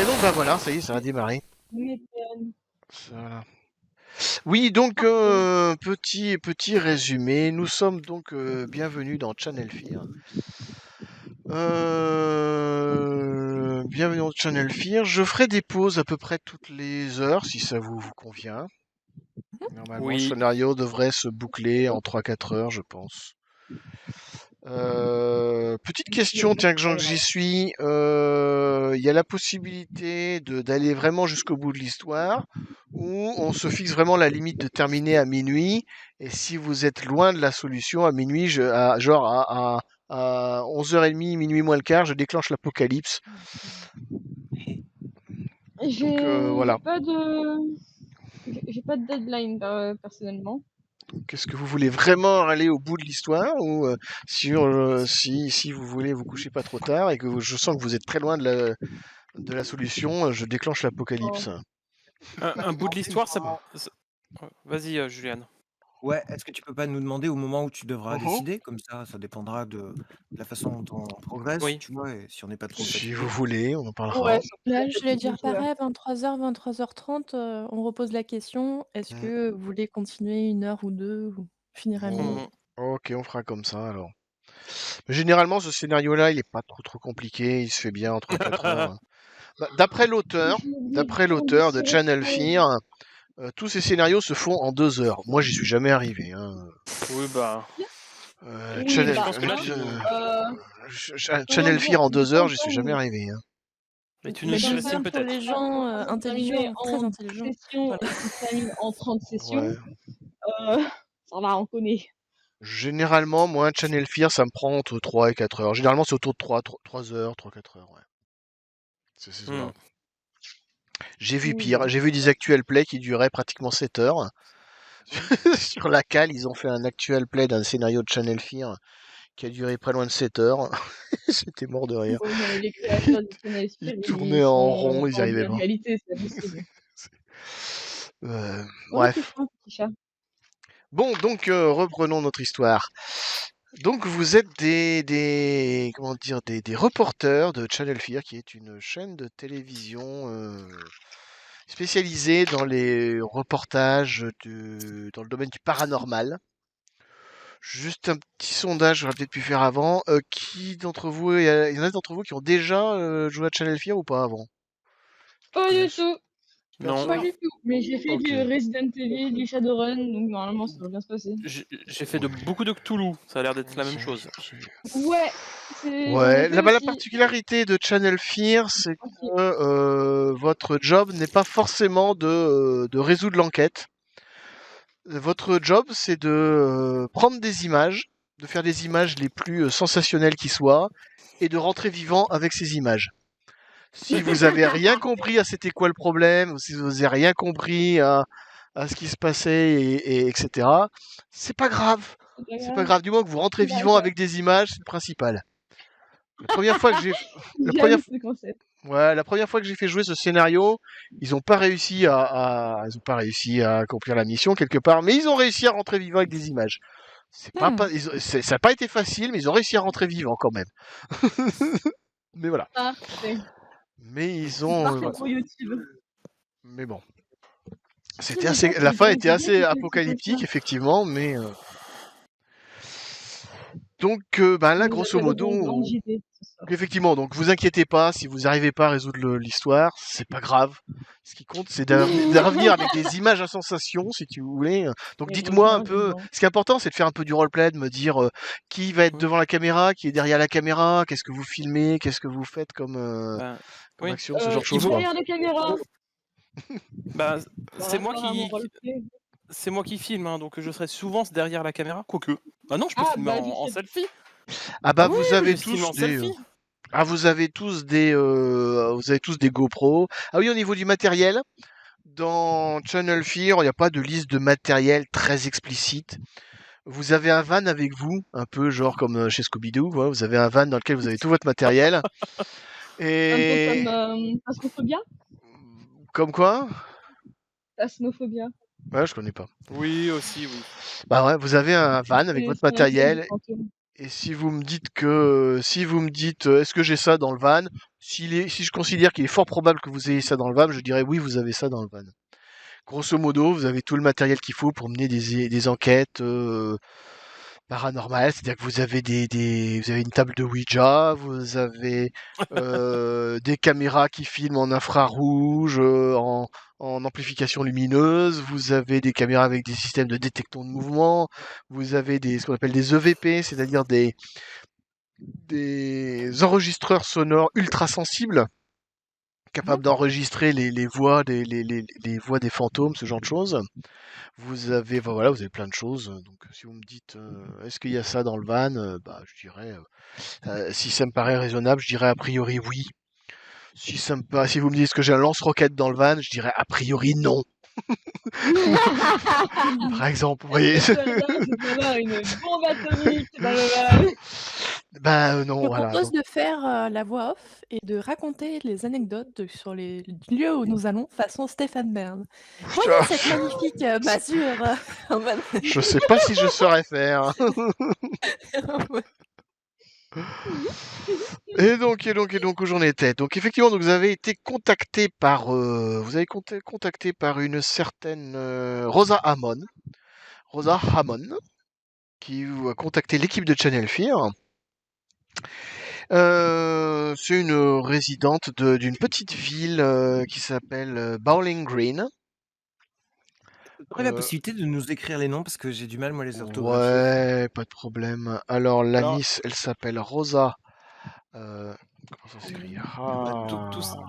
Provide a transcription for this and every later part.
Et donc, bah voilà, ça y est, ça a démarré. Mais, Voilà. Oui, donc, parfait. petit résumé. Nous sommes donc bienvenus dans Channel Fear. Bienvenue dans Channel Fear. Je ferai des pauses à peu près toutes les heures, si ça vous convient. Normalement, le Oui. scénario devrait se boucler en 3-4 heures, je pense. Petite question, tiens que j'y suis, il y a la possibilité d'aller vraiment jusqu'au bout de l'histoire, ou on se fixe vraiment la limite de terminer à minuit, et si vous êtes loin de la solution, à minuit, genre à 11h30, minuit moins le quart, je déclenche l'apocalypse. Donc voilà. J'ai pas de deadline personnellement. Est-ce que vous voulez vraiment aller au bout de l'histoire, ou si vous voulez vous coucher pas trop tard et que je sens que vous êtes très loin de la solution, je déclenche Oh. l'apocalypse. Un bout de l'histoire, Vas-y, Juliane. Ouais, est-ce que tu peux pas nous demander au moment où tu devras Mhm. décider? Comme ça dépendra de la façon dont on progresse, Oui. tu vois, et si on n'est pas trop Si fatigué. vous voulez, on en parlera. Ouais, Là, je vais dire pareil, 23h, 23h30, on repose la question. Est-ce Mm. que vous voulez continuer 1 heure ou 2 ou finir à minuit? Ok, on fera comme ça alors. Mais généralement, ce scénario-là, il est pas trop compliqué, il se fait bien en 3-4 heures. Bah, d'après l'auteur de Channel Fear, tous ces scénarios se font en 2 heures. Moi, j'y suis jamais arrivé. Hein. Oui, bah. Oui, Channel, je pense que là, Channel Fear en 2 heures, j'y suis temps, jamais arrivé. Hein. Mais tu Mais nous comme sous-estimes ça, pour peut-être. les gens intelligents, très en intelligents. session Voilà. et qui se termine en 30 sessions, Ouais. ça va, on connaît. Généralement, moi, un Channel Fear, ça me prend entre 3 et 4 heures. Généralement, c'est autour de 3 heures, 3-4 heures, ouais. C'est ces eaux-là. J'ai vu pire. J'ai vu des actual plays qui duraient pratiquement 7 heures. Sur la cale, ils ont fait un actual play d'un scénario de Channel Fear qui a duré pas loin de 7 heures. J'étais mort de rire. Ouais, non, mais les créateurs de Channel Fear, Ils ils tournaient sont en rond, ils y en arrivaient pas. réalité, c'est impossible. Oh, c'est Bref. un petit chat. Bon, donc reprenons notre histoire. Donc vous êtes comment dire, des reporters de Channel Fear, qui est une chaîne de télévision spécialisée dans les reportages dans le domaine du paranormal. Juste un petit sondage, j'aurais peut-être pu faire avant. Qui d'entre vous, il y en a d'entre vous qui ont déjà joué à Channel Fear ou pas avant? Pas du tout. Non. Pas du tout. Mais j'ai fait Ok. du Resident Evil, du Shadowrun, donc normalement ça va bien se passer. J'ai fait beaucoup de Cthulhu. Ça a l'air d'être la même chose. Ouais. Ouais, La la particularité de Channel Fear, c'est que votre job n'est pas forcément de résoudre l'enquête. Votre job, c'est de prendre des images, de faire des images les plus sensationnelles qui soient, et de rentrer vivant avec ces images. Si vous avez rien compris à c'était quoi le problème, ou si vous avez rien compris à ce qui se passait, etc., c'est pas grave. C'est pas grave, du moment que vous rentrez vivant avec des images, c'est le principal. La première fois que j'ai, la première, J'aime ce concept. ouais, la première fois que j'ai fait jouer ce scénario, ils ont pas réussi ils ont pas réussi à accomplir la mission quelque part, mais ils ont réussi à rentrer vivant avec des images. Ça n'a pas été facile, mais ils ont réussi à rentrer vivant quand même. Mais voilà. Parfait. Mais ils ont, Parfait pour YouTube. mais bon. La fin était assez apocalyptique, effectivement, mais donc, là, grosso modo, effectivement, donc vous inquiétez pas, si vous n'arrivez pas à résoudre l'histoire, c'est pas grave. Ce qui compte, c'est de revenir avec des images à sensation, si tu voulez. Donc dites-moi un peu, ce qui est important, c'est de faire un peu du roleplay, de me dire qui va être devant la caméra, qui est derrière la caméra, qu'est-ce que vous filmez, qu'est-ce que vous faites comme action, ce genre de choses. Derrière la caméra. C'est moi qui filme, hein, donc je serai souvent derrière la caméra. Quoique. Ah non, je peux filmer en selfie. Ah bah vous avez tous vous avez tous des GoPro. Ah oui, au niveau du matériel, dans Channel Fear, il n'y a pas de liste de matériel très explicite. Vous avez un van avec vous, un peu genre comme chez Scooby-Doo, vous avez un van dans lequel vous avez tout votre matériel. Et... Un peu comme Phasmophobia. Comme quoi? Phasmophobia. Ouais, je connais pas. Oui, aussi, oui. Bah ouais, vous avez un van avec votre matériel Et si vous me dites est-ce que j'ai ça dans le van, si je considère qu'il est fort probable que vous ayez ça dans le van, je dirais oui, vous avez ça dans le van. Grosso modo, vous avez tout le matériel qu'il faut pour mener des enquêtes paranormales, c'est-à-dire que vous avez vous avez une table de Ouija, vous avez des caméras qui filment en infrarouge, en amplification lumineuse, vous avez des caméras avec des systèmes de détection de mouvement, vous avez ce qu'on appelle des EVP, c'est-à-dire des enregistreurs sonores ultra sensibles capables d'enregistrer les voix les voix des fantômes, ce genre de choses. Vous avez voilà, vous avez plein de choses. Donc si vous me dites est-ce qu'il y a ça dans le van, bah je dirais si ça me paraît raisonnable, je dirais a priori oui. Si vous me dites est-ce que j'ai un lance-roquette dans le van, je dirais a priori non. Par exemple, vous voyez. C'est d'avoir une bombe atomique dans le van. Ben non, Je voilà. propose de faire la voix off et de raconter les anecdotes sur les lieux où nous allons façon Stéphane Bern. Voyez cette magnifique masure en mode- Je sais pas si je saurais faire. Et donc où j'en étais. Donc effectivement, donc, vous avez été contacté par contacté par une certaine Rosa Hammond. Rosa Hammond, qui vous a contacté l'équipe de Channel Fear. C'est une résidente d'une petite ville qui s'appelle Bowling Green. T'aurais la possibilité de nous écrire les noms parce que j'ai du mal moi les orthographier. Ouais, pas de problème. Alors la Nice, elle s'appelle Rosa. Comment ça s'écrit?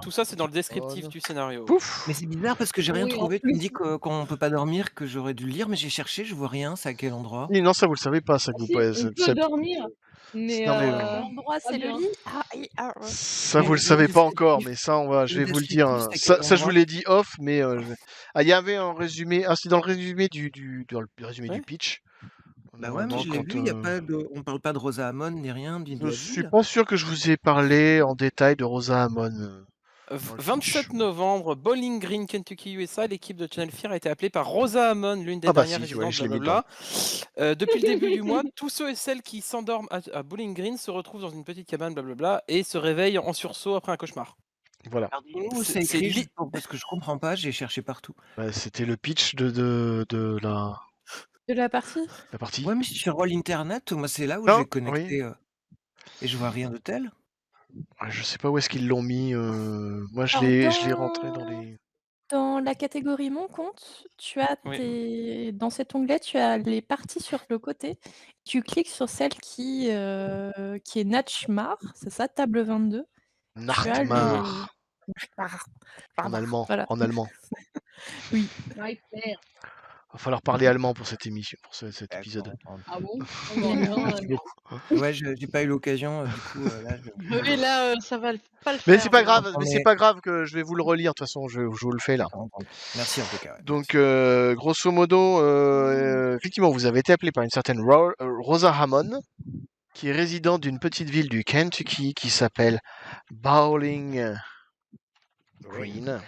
Tout ça, c'est dans le descriptif du scénario. Pouf. Mais c'est bizarre parce que j'ai rien Oui, trouvé. en Tu me plus. dis qu'on peut pas dormir, que j'aurais dû le lire, mais j'ai cherché, je vois rien. C'est à quel endroit? Oui, non, ça vous le savez pas, ça que vous Si, pouvez. on peut dormir, mais Non, mais, L'endroit, c'est le bien. lit. ça Mais vous le le savez pas encore, descriptif- mais ça je le vais vous le dire. descriptif, c'est à quel Ça je vous endroit l'ai dit off, mais il y avait un résumé. Ah, c'est dans le résumé dans le résumé Ouais. du pitch. Bah ouais, mais Normalement, je l'ai vu. On parle pas de Rosa Hammond ni rien ni de je la suis ville. pas sûr que je vous ai parlé en détail de Rosa Hammond. Dans le 27 pitch. novembre, Bowling Green, Kentucky, USA, l'équipe de Channel Fear a été appelée par Rosa Hammond, l'une des Ah bah dernières si, ouais, résidentes, je l'ai mis blablabla. Depuis le début du mois, tous ceux et celles qui s'endorment à Bowling Green se retrouvent dans une petite cabane, blablabla, et se réveillent en sursaut après un cauchemar. Voilà. Alors dis-nous où c'est C'est écrit, li- juste parce que je comprends pas, j'ai cherché partout. Bah, c'était le pitch de De la partie. la partie. Ouais, mais si tu envoies internet, moi c'est là où Non, j'ai oui. connecté et je vois rien de tel. Je sais pas où est-ce qu'ils l'ont mis. Moi, je Alors, l'ai rentré dans les. Dans la catégorie Mon compte, tu as Oui. dans cet onglet, tu as les parties sur le côté. Tu cliques sur celle qui est Natchmar, c'est ça, table 22. Tu as le Nachtmar. Nachtmar, En pardon, allemand. voilà. En allemand. Oui. Nightmare. Va falloir parler allemand pour cette émission, pour cet épisode. Ah bon? Oh, non, non, Merci non. beaucoup. Ouais, j'ai pas eu l'occasion, du coup, là, Oui, là, ça va pas le Mais faire. c'est pas grave, Non, mais mais- c'est pas grave que je vais vous le relire. De toute façon, je vous le fais là. D'accord, entendu. Merci en tout cas. Ouais, Donc, merci. grosso modo, effectivement, vous avez été appelé par une certaine Rosa Hammond, qui est résidente d'une petite ville du Kentucky qui s'appelle Bowling Green.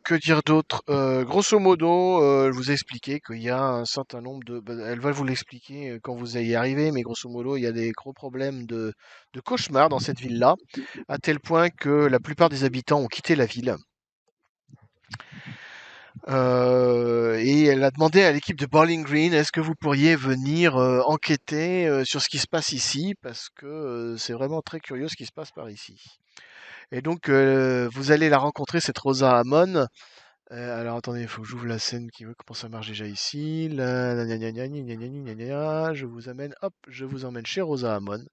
Que dire d'autre? Grosso modo, elle vous a expliqué qu'il y a un certain nombre de. Elle va vous l'expliquer quand vous allez y arriver, mais grosso modo, il y a des gros problèmes de cauchemar dans cette ville-là, à tel point que la plupart des habitants ont quitté la ville. Et elle a demandé à l'équipe de Bowling Green, est-ce que vous pourriez venir enquêter sur ce qui se passe ici, parce que c'est vraiment très curieux ce qui se passe par ici. Et donc, vous allez la rencontrer, cette Rosa Hammond. Alors, attendez, il faut que j'ouvre la scène qui comment ça marche déjà ici. Je vous amène, hop, je vous emmène chez Rosa Hammond.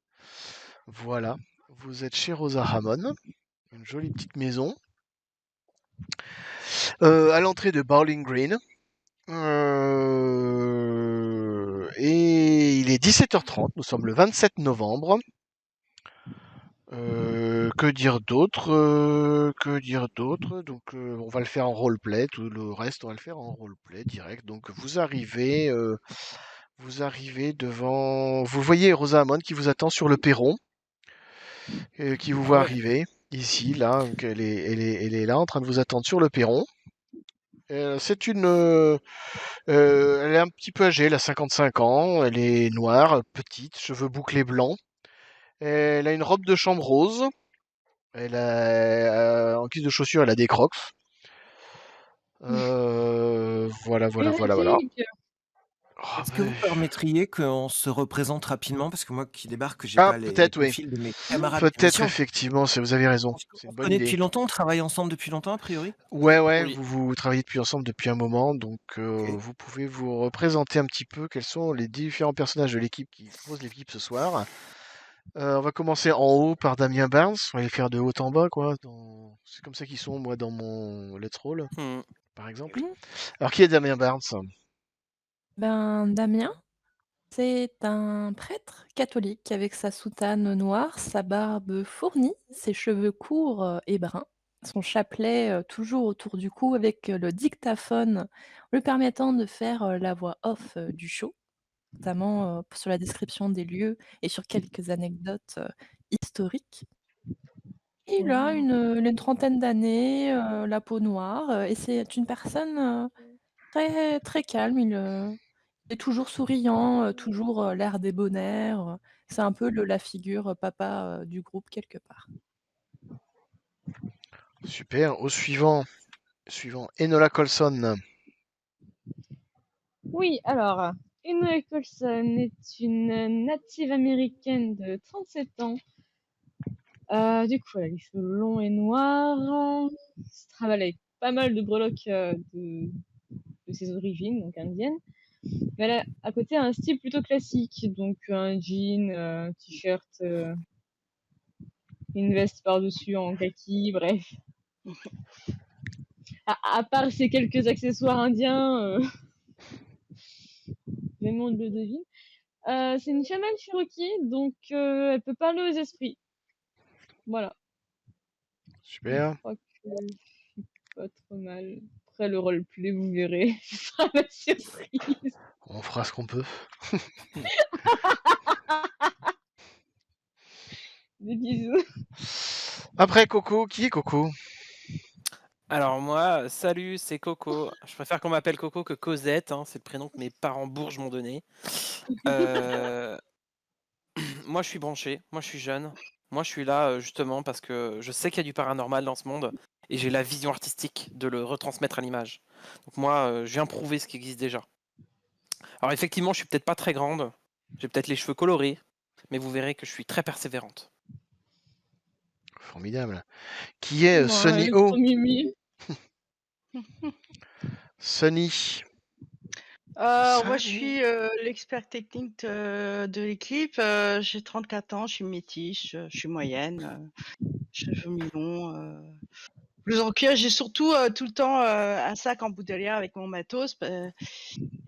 Voilà, vous êtes chez Rosa Hammond, une jolie petite maison. À l'entrée de Bowling Green. Et il est 17h30, nous sommes le 27 novembre. Que dire d'autre? Donc, on va le faire en roleplay. Tout le reste, on va le faire en roleplay direct. Donc, vous arrivez devant. Vous voyez Rosa Hammond qui vous attend sur le perron, qui vous voit arriver ici, là. Donc, elle est là, en train de vous attendre sur le perron. C'est une Elle est un petit peu âgée, elle a 55 ans, elle est noire, petite, cheveux bouclés blancs. Elle a une robe de chambre rose. En guise de chaussures, elle a des Crocs. Voilà. Hérétique. Oh, Est-ce que vous permettriez qu'on se représente rapidement? Parce que moi qui débarque, j'ai Ah, pas les peut-être, oui. profils de mes camarades Peut-être, d'émission. effectivement, vous avez raison. C'est On une se bonne connaît idée. depuis longtemps, on travaille ensemble depuis longtemps, a priori? Ouais, Oui. vous travaillez depuis ensemble depuis un moment, donc Ok. vous pouvez vous représenter un petit peu quels sont les différents personnages de l'équipe qui composent l'équipe ce soir. On va commencer en haut par Damien Barnes, on va les faire de haut en bas, quoi. C'est comme ça qu'ils sont, moi, dans mon Let's Roll, Hmm. par exemple. Mhm. Alors, qui est Damien Barnes? Ben, Damien, c'est un prêtre catholique avec sa soutane noire, sa barbe fournie, ses cheveux courts et bruns, son chapelet toujours autour du cou avec le dictaphone lui permettant de faire la voix off du show, notamment sur la description des lieux et sur quelques anecdotes historiques. Il a une trentaine d'années, la peau noire, et c'est une personne très, très calme. Il est toujours souriant, toujours l'air débonnaire. C'est un peu la figure papa du groupe quelque part. Super. Suivant, Enola Colson. Oui, alors, Enola Colson est une native américaine de 37 ans. Du coup, elle a les cheveux longs et noirs. Se travaille avec pas mal de breloques de ses origines, donc indiennes. Mais elle a à côté un style plutôt classique, donc un jean, un t-shirt, une veste par-dessus en kaki, bref. À part ces quelques accessoires indiens, même on le devine. C'est une chamane Cherokee, donc elle peut parler aux esprits. Voilà. Super. Je crois que je suis pas trop mal. Après le roleplay, vous verrez, ce sera la surprise. On fera ce qu'on peut. Des bisous. Après Coco, qui est Coco? Alors moi, salut, c'est Coco. Je préfère qu'on m'appelle Coco que Cosette, hein, c'est le prénom que mes parents bourges m'ont donné. Moi, je suis branché, moi, je suis jeune. Moi, je suis là justement parce que je sais qu'il y a du paranormal dans ce monde et j'ai la vision artistique de le retransmettre à l'image. Donc moi, je viens prouver ce qui existe déjà. Alors effectivement, je suis peut-être pas très grande, j'ai peut-être les cheveux colorés, mais vous verrez que je suis très persévérante. Formidable. Qui est Bon, Sunny le O? premier mi. Sunny. Moi, je suis l'expert technique de l'équipe. J'ai 34 ans, je suis métisse, je suis moyenne, cheveux mi-longs, blouse en cuir. J'ai surtout tout le temps un sac en bandoulière avec mon matos.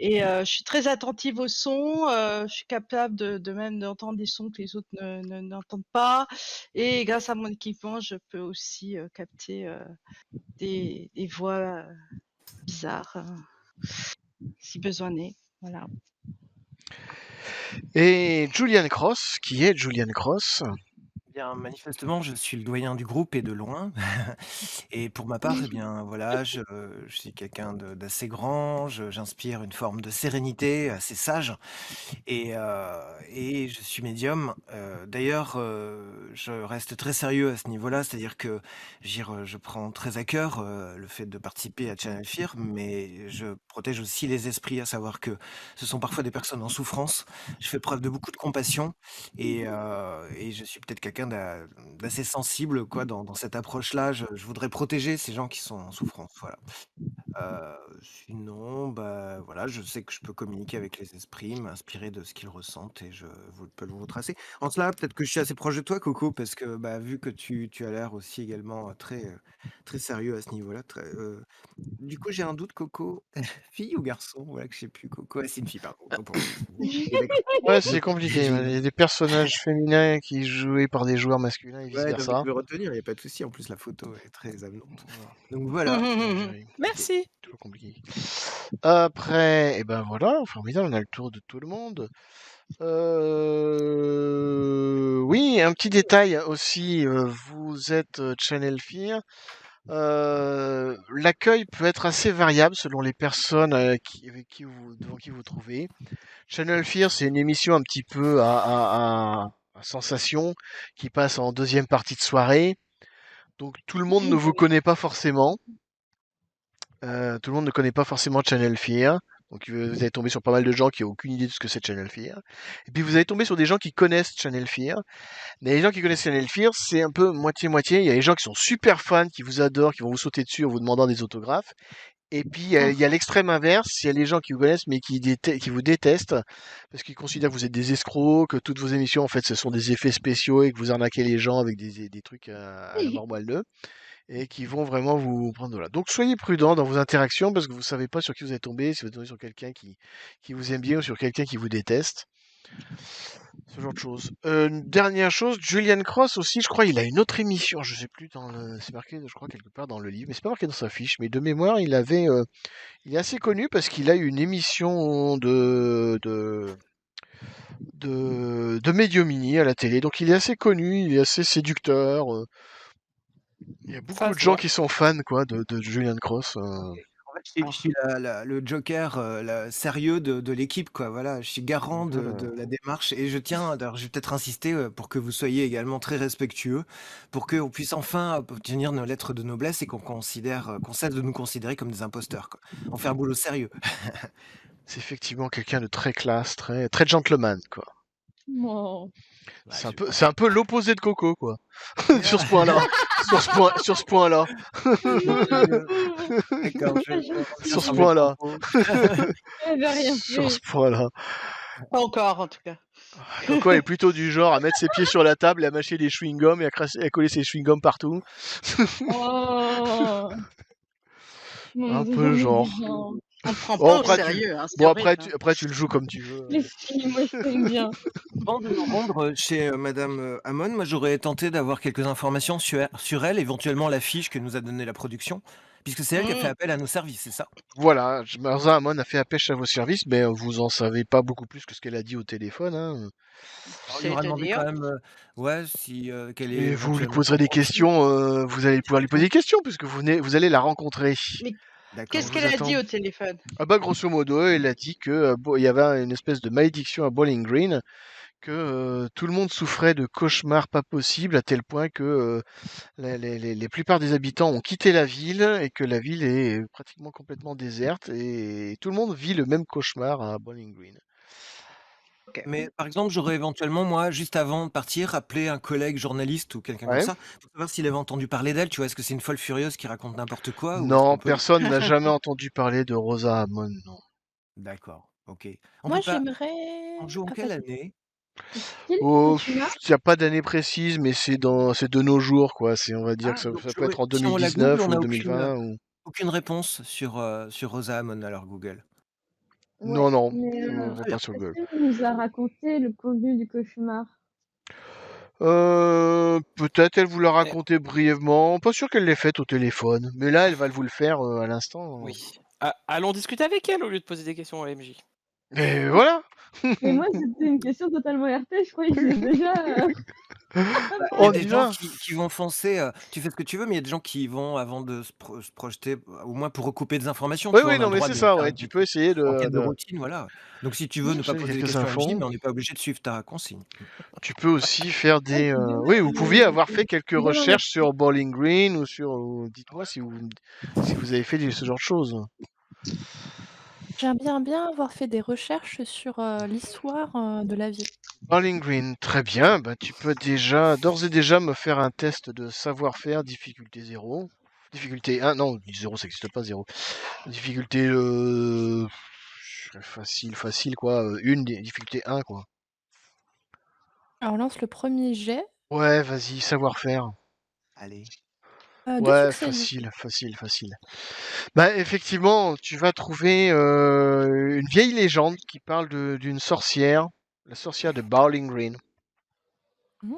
Et je suis très attentive au son. Je suis capable de même d'entendre des sons que les autres n'entendent pas. Et grâce à mon équipement, je peux aussi capter des voix bizarres si besoin est. Voilà. Et Julian Cross. Qui est Julian Cross? Bien, manifestement, je suis le doyen du groupe et de loin. Et pour ma part, eh bien, voilà, je suis quelqu'un d'assez grand, j'inspire une forme de sérénité, assez sage, et je suis médium. D'ailleurs, je reste très sérieux à ce niveau-là, c'est-à-dire que je prends très à cœur le fait de participer à Channel Fear, mais je protège aussi les esprits, à savoir que ce sont parfois des personnes en souffrance. Je fais preuve de beaucoup de compassion et je suis peut-être quelqu'un d'assez sensible quoi, dans cette approche-là. Je voudrais protéger ces gens qui sont en souffrance, voilà. Sinon, bah, voilà, je sais que je peux communiquer avec les esprits, m'inspirer de ce qu'ils ressentent et je peux vous tracer. En cela, peut-être que je suis assez proche de toi, Coco, parce que bah, vu que tu as l'air aussi également très sérieux à ce niveau-là. Du coup, j'ai un doute, Coco. Fille ou garçon? Voilà que je sais plus. Coco, c'est une fille, pardon. Autant pour moi. Ok, d'accord. Ouais, c'est Donc, compliqué. j'ai Il y a des personnages féminins qui joués par des joueurs masculins et Ouais, non, mais vice-versa. je vais retenir, il n'y a pas de souci. En plus, la photo est très amenante. Voilà. Donc voilà. Merci. Toujours compliqué. Après, et ben voilà, formidable, on a le tour de tout le monde. Oui, un petit détail aussi, vous êtes Channel Fear. L'accueil peut être assez variable selon les personnes devant qui vous trouvez. Channel Fear, c'est une émission un petit peu à sensation qui passe en deuxième partie de soirée. Donc tout le monde ne vous connaît pas forcément. Tout le monde ne connaît pas forcément Channel Fear. Donc vous allez tomber sur pas mal de gens qui n'ont aucune idée de ce que c'est Channel Fear. Et puis vous allez tomber sur des gens qui connaissent Channel Fear. Mais les gens qui connaissent Channel Fear, c'est un peu moitié-moitié. Il y a les gens qui sont super fans, qui vous adorent, qui vont vous sauter dessus en vous demandant des autographes. Et puis il y a l'extrême inverse, il y a les gens qui vous connaissent mais qui vous détestent parce qu'ils considèrent que vous êtes des escrocs, que toutes vos émissions en fait ce sont des effets spéciaux et que vous arnaquez les gens avec des trucs à la mort moelleux et qui vont vraiment vous prendre de là. Donc soyez prudents dans vos interactions parce que vous savez pas sur qui vous allez tomber, si vous êtes tombé sur quelqu'un qui vous aime bien ou sur quelqu'un qui vous déteste. Ce genre de choses. Une dernière chose, Julian Cross aussi, je crois, il a une autre émission, je sais plus c'est marqué, je crois quelque part dans le livre, mais c'est pas marqué dans sa fiche. Mais de mémoire, il est assez connu parce qu'il a une émission de Mediomini à la télé. Donc il est assez connu, il est assez séducteur. Il y a Ça beaucoup de se gens voit. qui sont fans quoi de Julian Cross. En fait, je suis le joker sérieux de l'équipe, quoi. Voilà, je suis garant de la démarche et je tiens, d'ailleurs, je vais peut-être insister pour que vous soyez également très respectueux, pour qu'on puisse enfin obtenir nos lettres de noblesse et qu'on cesse de nous considérer comme des imposteurs, quoi. On fait un boulot sérieux. C'est effectivement quelqu'un de très classe, très gentleman quoi. Oh. Bah, C'est un peu l'opposé de Coco quoi. Sur ce point-là. Sur ce point-là. D'accord, Sur ce point-là. Elle avait rien Sur ce fait. point-là. Pas encore, en tout cas. Coco est plutôt du genre à mettre ses pieds sur la table et à mâcher des chewing-gums et à coller ses chewing-gums partout. Oh. Un peu le genre. On te prend Bon, pas au après, sérieux, hein, c'est Bon, horrible, hein. après, tu le joues comme tu veux. Les filles, moi je t'aime bien. Avant de nous rendre chez Madame Hamon, moi j'aurais tenté d'avoir quelques informations sur elle, éventuellement la fiche que nous a donnée la production, puisque c'est elle qui a fait appel à nos services, c'est ça? Voilà, Marza Amon a fait appel à vos services, mais vous en savez pas beaucoup plus que ce qu'elle a dit au téléphone. Hein. Alors, il m'aura demandé C'est-à-dire? quand même, ouais, si quelle est Mais vous lui éventuellement poserez son des profil. questions, vous allez pouvoir lui poser des questions, puisque vous allez la rencontrer. Mais D'accord. qu'est-ce vous qu'elle a attend. dit au téléphone? Ah bah, grosso modo, elle a dit que il y avait une espèce de malédiction à Bowling Green, que tout le monde souffrait de cauchemars pas possibles, à tel point que les plupart des habitants ont quitté la ville et que la ville est pratiquement complètement déserte et tout le monde vit le même cauchemar à Bowling Green. Ok. Mais par exemple, j'aurais éventuellement, moi, juste avant de partir, appelé un collègue journaliste ou quelqu'un comme Ouais. ça, pour savoir s'il avait entendu parler d'elle. Tu vois, est-ce que c'est une folle furieuse qui raconte n'importe quoi ou est-ce Non, qu'on peut... personne n'a jamais entendu parler de Rosa Hamon, non. D'accord, ok. On Moi, peut pas... j'aimerais. On joue en Ah, quelle vas-y. année? Quel Oh, cauchemar? il n'y a pas d'année précise, mais c'est de nos jours, quoi. On va dire que Ah, donc ça peut être en si on la Google, 2019 on ou n'a 2020 ou... aucune réponse sur Rosa Hamon, alors Google. Ouais, Non, mais on va Très pas bien. sur est-ce Google. qu'elle nous a raconté le contenu du cauchemar? Peut-être elle vous l'a Eh, raconté brièvement. Pas sûr qu'elle l'ait faite au téléphone, mais là, elle va vous le faire à l'instant. oui. Allons discuter avec elle au lieu de poser des questions à MJ. Et voilà. Mais moi, c'était une question totalement RT, je croyais que j'ai déjà. Il y a On des y gens va. qui vont foncer, tu fais ce que tu veux, mais il y a des gens qui vont, avant de se projeter, au moins pour recouper des informations, Oui, tu vois, oui, on a non, le mais droit c'est de ça, faire ouais. une Tu peux essayer enquête de routine, voilà. Donc si tu veux ne pas chercher poser des quelques questions à MJ, infos. mais on n'est pas obligé de suivre ta consigne. Tu peux aussi faire des. C'est dommage, Oui, vous pouviez avoir fait quelques bien dans la- recherches sur Bowling Green ou sur. Dites-moi si vous avez fait ce genre de choses. J'aimerais bien avoir fait des recherches sur l'histoire de la ville. Bowling Green, très bien. Bah, tu peux d'ores et déjà, me faire un test de savoir-faire, difficulté 0. Difficulté 1, non, 0, ça n'existe pas, 0. Difficulté facile, quoi. Difficulté 1, quoi. Alors, on lance le premier jet. Ouais, vas-y, savoir-faire. Allez. 2 Ouais, succès, du coup. facile. Bah, effectivement, tu vas trouver une vieille légende qui parle d'une sorcière, la sorcière de Bowling Green. Mmh.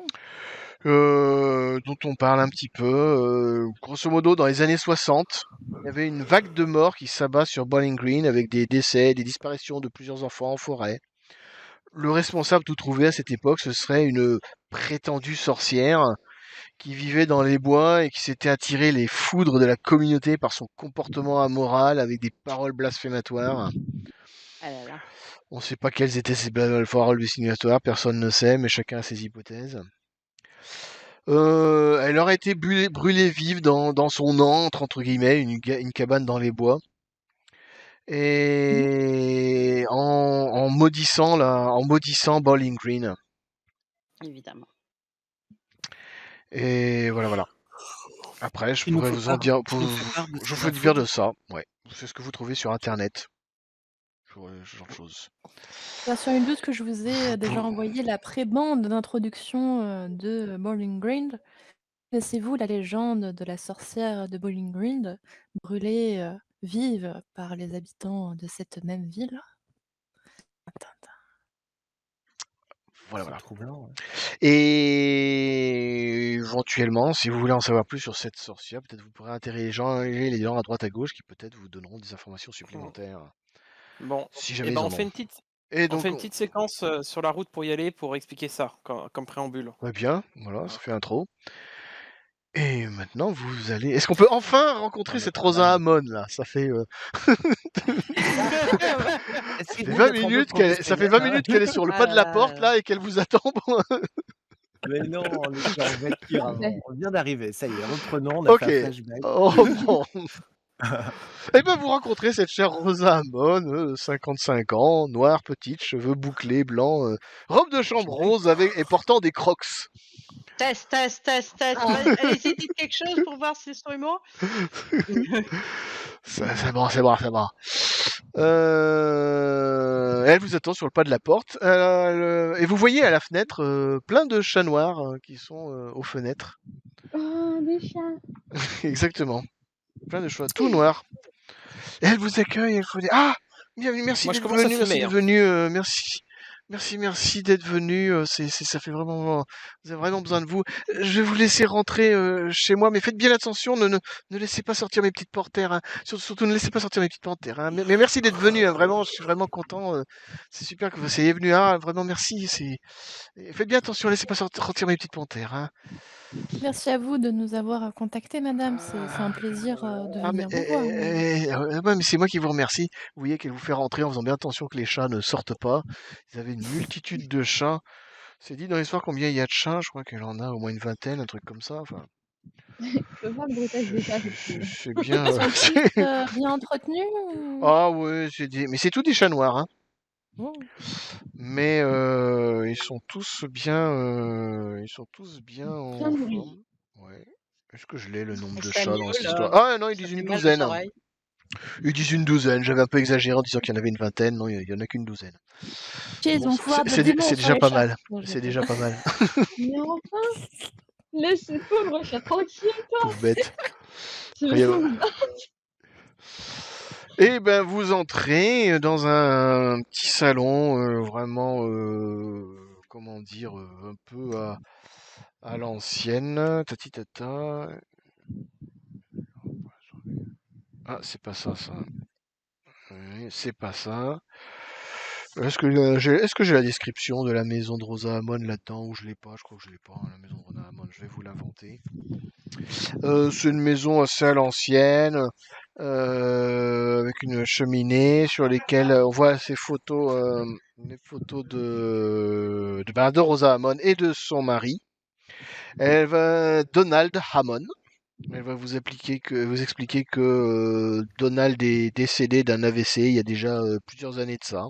Dont on parle un petit peu. Grosso modo, dans les années 60, il y avait une vague de morts qui s'abat sur Bowling Green avec des décès, des disparitions de plusieurs enfants en forêt. Le responsable tout trouvé à cette époque, ce serait une prétendue sorcière qui vivait dans les bois et qui s'était attiré les foudres de la communauté par son comportement amoral avec des paroles blasphématoires. Ah là là. On ne sait pas quelles étaient ces paroles blasphématoires, personne ne sait, mais chacun a ses hypothèses. Elle aurait été brûlée vive dans son antre, entre guillemets, une cabane dans les bois. Et en maudissant Bowling Green. Évidemment. Et voilà. Après, je Tu nous pourrais fais vous en part- dire, tu nous fais part de je ces vous infos, dire de du ça. Ouais, c'est ce que vous trouvez sur Internet. Ce genre de choses. Sur une doute que je vous ai Vous déjà pouvez- envoyé la pré-bande d'introduction de Bowling Green. Connaissez-vous la légende de la sorcière de Bowling Green, brûlée vive par les habitants de cette même ville? Voilà. C'est troublant. Ouais. Et éventuellement, si vous voulez en savoir plus sur cette sorcière, peut-être vous pourrez interroger les gens à droite à gauche qui peut-être vous donneront des informations supplémentaires. Bon, Si et jamais ben ils en on fait ont. une petite, Et on donc, fait une petite séquence sur la route pour y aller pour expliquer ça comme préambule. va bien, voilà, ça fait intro. Et maintenant, vous allez. Est-ce qu'on peut enfin rencontrer cette Rosa Amon là? Ça fait, C'est ça fait beau 20 d'être un peu minutes ça fait professionnel, 20 hein. minutes qu'elle est sur le Ah pas de là la porte là. là et qu'elle vous attend. Mais non, on était en voiture avant. On vient d'arriver, ça y est, reprenons, on a Ok. fait un flashback. On reprend. Eh ben, vous rencontrez cette chère Rosa Amon, 55 ans, noire, petite, cheveux bouclés, blancs, robe de chambre rose et portant des crocs. Test. Allez-y, dites quelque chose pour voir si c'est moi. C'est bon. Elle vous attend sur le pas de la porte. Et vous voyez à la fenêtre plein de chats noirs qui sont aux fenêtres. Oh, des chats. Exactement. Plein de chats tout noirs. Et elle vous accueille, elle vous dit ah, bienvenue, merci Moi, je d'être commence à venu, merci filmer, d'être hein. venu, merci d'être venu. Ça fait vraiment, vous avez vraiment besoin de vous. Je vais vous laisser rentrer chez moi, mais faites bien attention, ne laissez pas sortir mes petites portères. Hein. Surtout ne laissez pas sortir mes petites portères. Hein. Mais merci d'être venu, hein, vraiment, je suis vraiment content. C'est super que vous soyez venu. Ah, vraiment merci. Faites bien attention, laissez pas sortir mes petites panthères. Hein. Merci à vous de nous avoir contactés, madame. C'est un plaisir de Ah, mais, venir vous voir. ouais, mais c'est moi qui vous remercie. Vous voyez qu'elle vous fait rentrer en faisant bien attention que les chats ne sortent pas. Ils avaient une multitude de chats. C'est dit dans l'histoire combien il y a de chats. Je crois qu'elle en a au moins une vingtaine, un truc comme ça. Enfin, Faut voir le bruitage des chats, c'est bien. Ils sont tous bien entretenus ou... Ah ouais, mais c'est tous des chats noirs. Hein. Oh. Mais ils sont tous bien en Bien nourris. forme. Ouais. Est-ce que je l'ai le nombre de Ça chats dans cette miaule, histoire? Ah non, ils ça disent fait une mal aux douzaine. oreilles. Ils disent une douzaine. J'avais un peu exagéré en disant qu'il y en avait une vingtaine. Non, il y en a qu'une douzaine. Ils Bon, ont pouvoir de c'est démon c'est sur déjà les pas chats. mal. Non, je C'est rigole. déjà pas mal. Mais enfin, laisse ce pauvre chat tranquille, toi. Pauvre bête. Tu Rien. veux me battre? Et ben vous entrez dans un petit salon vraiment, comment dire, un peu à l'ancienne. Tati tata. Ah, c'est pas ça. Oui, c'est pas ça. Est-ce que j'ai la description de la maison de Rosa Amon là-dedans ou je l'ai pas? Je crois que je l'ai pas, hein, la maison de Rosa Amon. Je vais vous l'inventer. C'est une maison assez à l'ancienne, avec une cheminée sur lesquelles on voit ces photos, les photos de Rosa Amon et de son mari. Donald Hammond. Elle va vous expliquer que Donald est décédé d'un AVC il y a déjà plusieurs années de ça.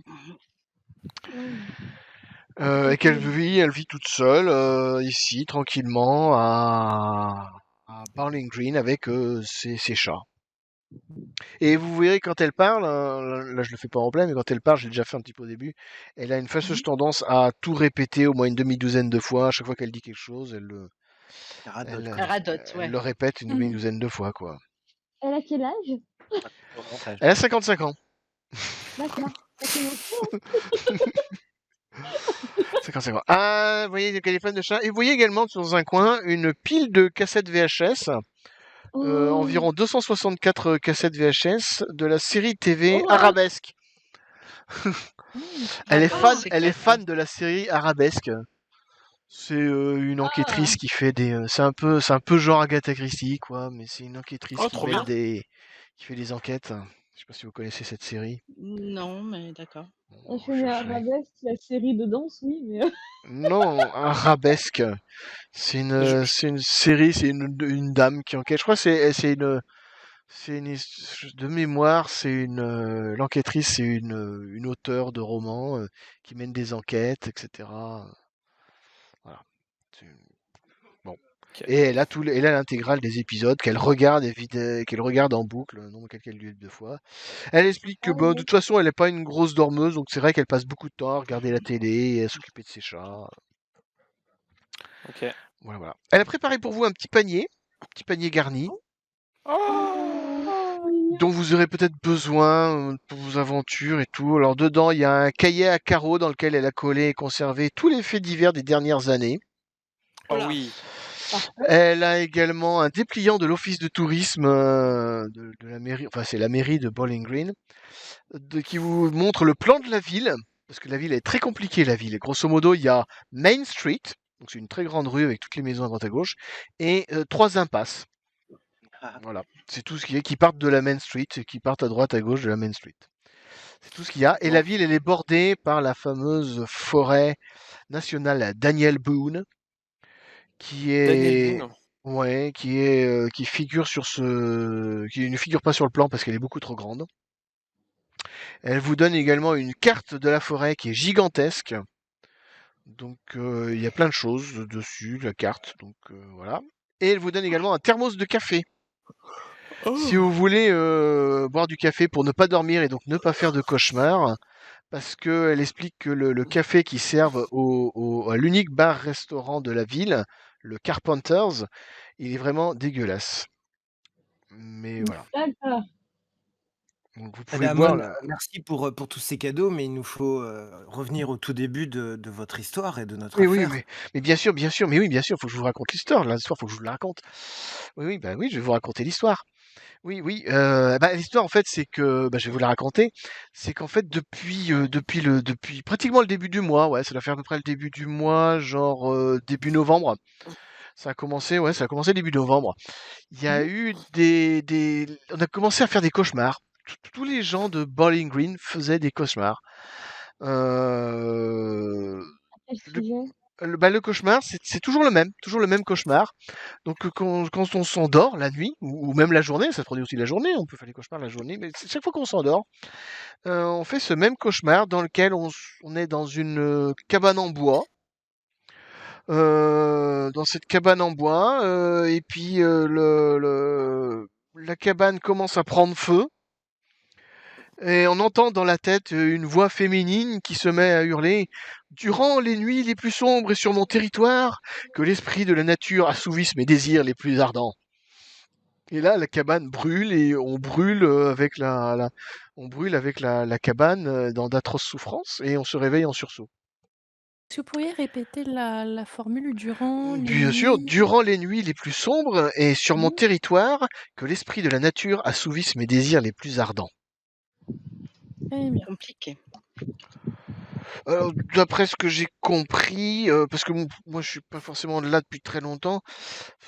Et qu'elle elle vit toute seule ici, tranquillement, à Bowling Green avec ses chats. Et vous verrez quand elle parle, là je le fais pas en plein, mais quand elle parle, j'ai déjà fait un petit peu au début, elle a une fâcheuse tendance à tout répéter au moins une demi-douzaine de fois. À chaque fois qu'elle dit quelque chose, Radote, elle, quoi. Radote, elle ouais. le répète une demi-douzaine de fois, quoi. Elle a quel âge? Elle a 55 ans. D'accord. Ça fait longtemps. 55 ans. Ah, vous voyez qu'elle est fan de chats. Et vous voyez également dans un coin une pile de cassettes VHS. Oh. Environ 264 cassettes VHS de la série TV Oh. Arabesque. Elle est D'accord, fan, c'est elle est clair. fan de la série Arabesque. C'est une enquêtrice qui fait des. C'est un peu genre Agatha Christie, quoi, mais c'est une enquêtrice Oh, qui trop mène bien. qui fait des enquêtes. Je sais pas si vous connaissez cette série. Non, mais d'accord. Elle Bon, connaît Arabesque, la série de danse, oui, mais Non, Arabesque. C'est une série, c'est une dame qui enquête. Je crois que de mémoire, c'est l'enquêtrice, c'est une auteure de romans qui mène des enquêtes, etc. Voilà. C'est- Bon. Ok. Et elle a l'intégrale des épisodes qu'elle regarde en boucle, non quelques lieux de fois. Elle explique que de toute façon, elle n'est pas une grosse dormeuse, donc c'est vrai qu'elle passe beaucoup de temps à regarder la télé et à s'occuper de ses chats. Ok. Voilà, voilà. Elle a préparé pour vous un petit panier garni, Oh, dont vous aurez peut-être besoin pour vos aventures et tout. Alors dedans, il y a un cahier à carreaux dans lequel elle a collé et conservé tous les faits divers des dernières années. oh Oula. oui. Elle a également un dépliant de l'office de tourisme de la mairie, enfin c'est la mairie de Bowling Green, qui vous montre le plan de la ville, parce que la ville est très compliquée, la ville. Grosso modo, il y a Main Street, donc c'est une très grande rue avec toutes les maisons à droite à gauche, et 3 impasses. Voilà, c'est tout ce qui partent de la Main Street et qui partent à droite à gauche de la Main Street. C'est tout ce qu'il y a. Et la ville, elle est bordée par la fameuse forêt nationale Daniel Boone, qui Daniel est Boone. ouais, qui figure qui ne figure pas sur le plan parce qu'elle est beaucoup trop grande. Elle vous donne également une carte de la forêt qui est gigantesque. Donc il y a plein de choses dessus, la carte. Donc voilà. Et elle vous donne également un thermos de café. Si Oh. vous voulez boire du café pour ne pas dormir et donc ne pas faire de cauchemar, parce qu'elle explique que le café qu'ils servent à l'unique bar-restaurant de la ville, le Carpenters, il est vraiment dégueulasse. Mais voilà. d'accord. Donc vous pouvez Madame boire Mon, là. merci pour tous ces cadeaux, mais il nous faut revenir au tout début de votre histoire et de notre Oui, oui, affaire. mais bien sûr, mais oui, bien sûr, faut que je vous raconte l'histoire. L'histoire, faut que je vous la raconte. Oui, oui, bah oui, je vais vous raconter l'histoire. Oui, oui. Bah, l'histoire, en fait, c'est que, bah, je vais vous la raconter. C'est qu'en fait, depuis pratiquement le début du mois, ouais, ça doit faire à peu près le début du mois, genre début novembre. Ça a commencé début novembre. Il y a eu on a commencé à faire des cauchemars. Tous les gens de Bowling Green faisaient des cauchemars. Euh, Quel le, sujet? le cauchemar, c'est toujours le même cauchemar. Donc quand on s'endort la nuit, ou même la journée, ça se produit aussi la journée, on peut faire des cauchemars la journée, mais chaque fois qu'on s'endort, on fait ce même cauchemar dans lequel on est dans une cabane en bois. Dans cette cabane en bois, et puis la cabane commence à prendre feu. Et on entend dans la tête une voix féminine qui se met à hurler: «Durant les nuits les plus sombres et sur mon territoire, que l'esprit de la nature assouvisse mes désirs les plus ardents.» Et là, la cabane brûle et on brûle on brûle avec la cabane dans d'atroces souffrances et on se réveille en sursaut. Est-ce que vous pourriez répéter la formule durant les Bien sûr, nuits? durant les nuits les plus sombres et sur mon Mmh. territoire, que l'esprit de la nature assouvisse mes désirs les plus ardents. Très bien. Compliqué. Alors, d'après ce que j'ai compris, parce que moi je suis pas forcément là depuis très longtemps,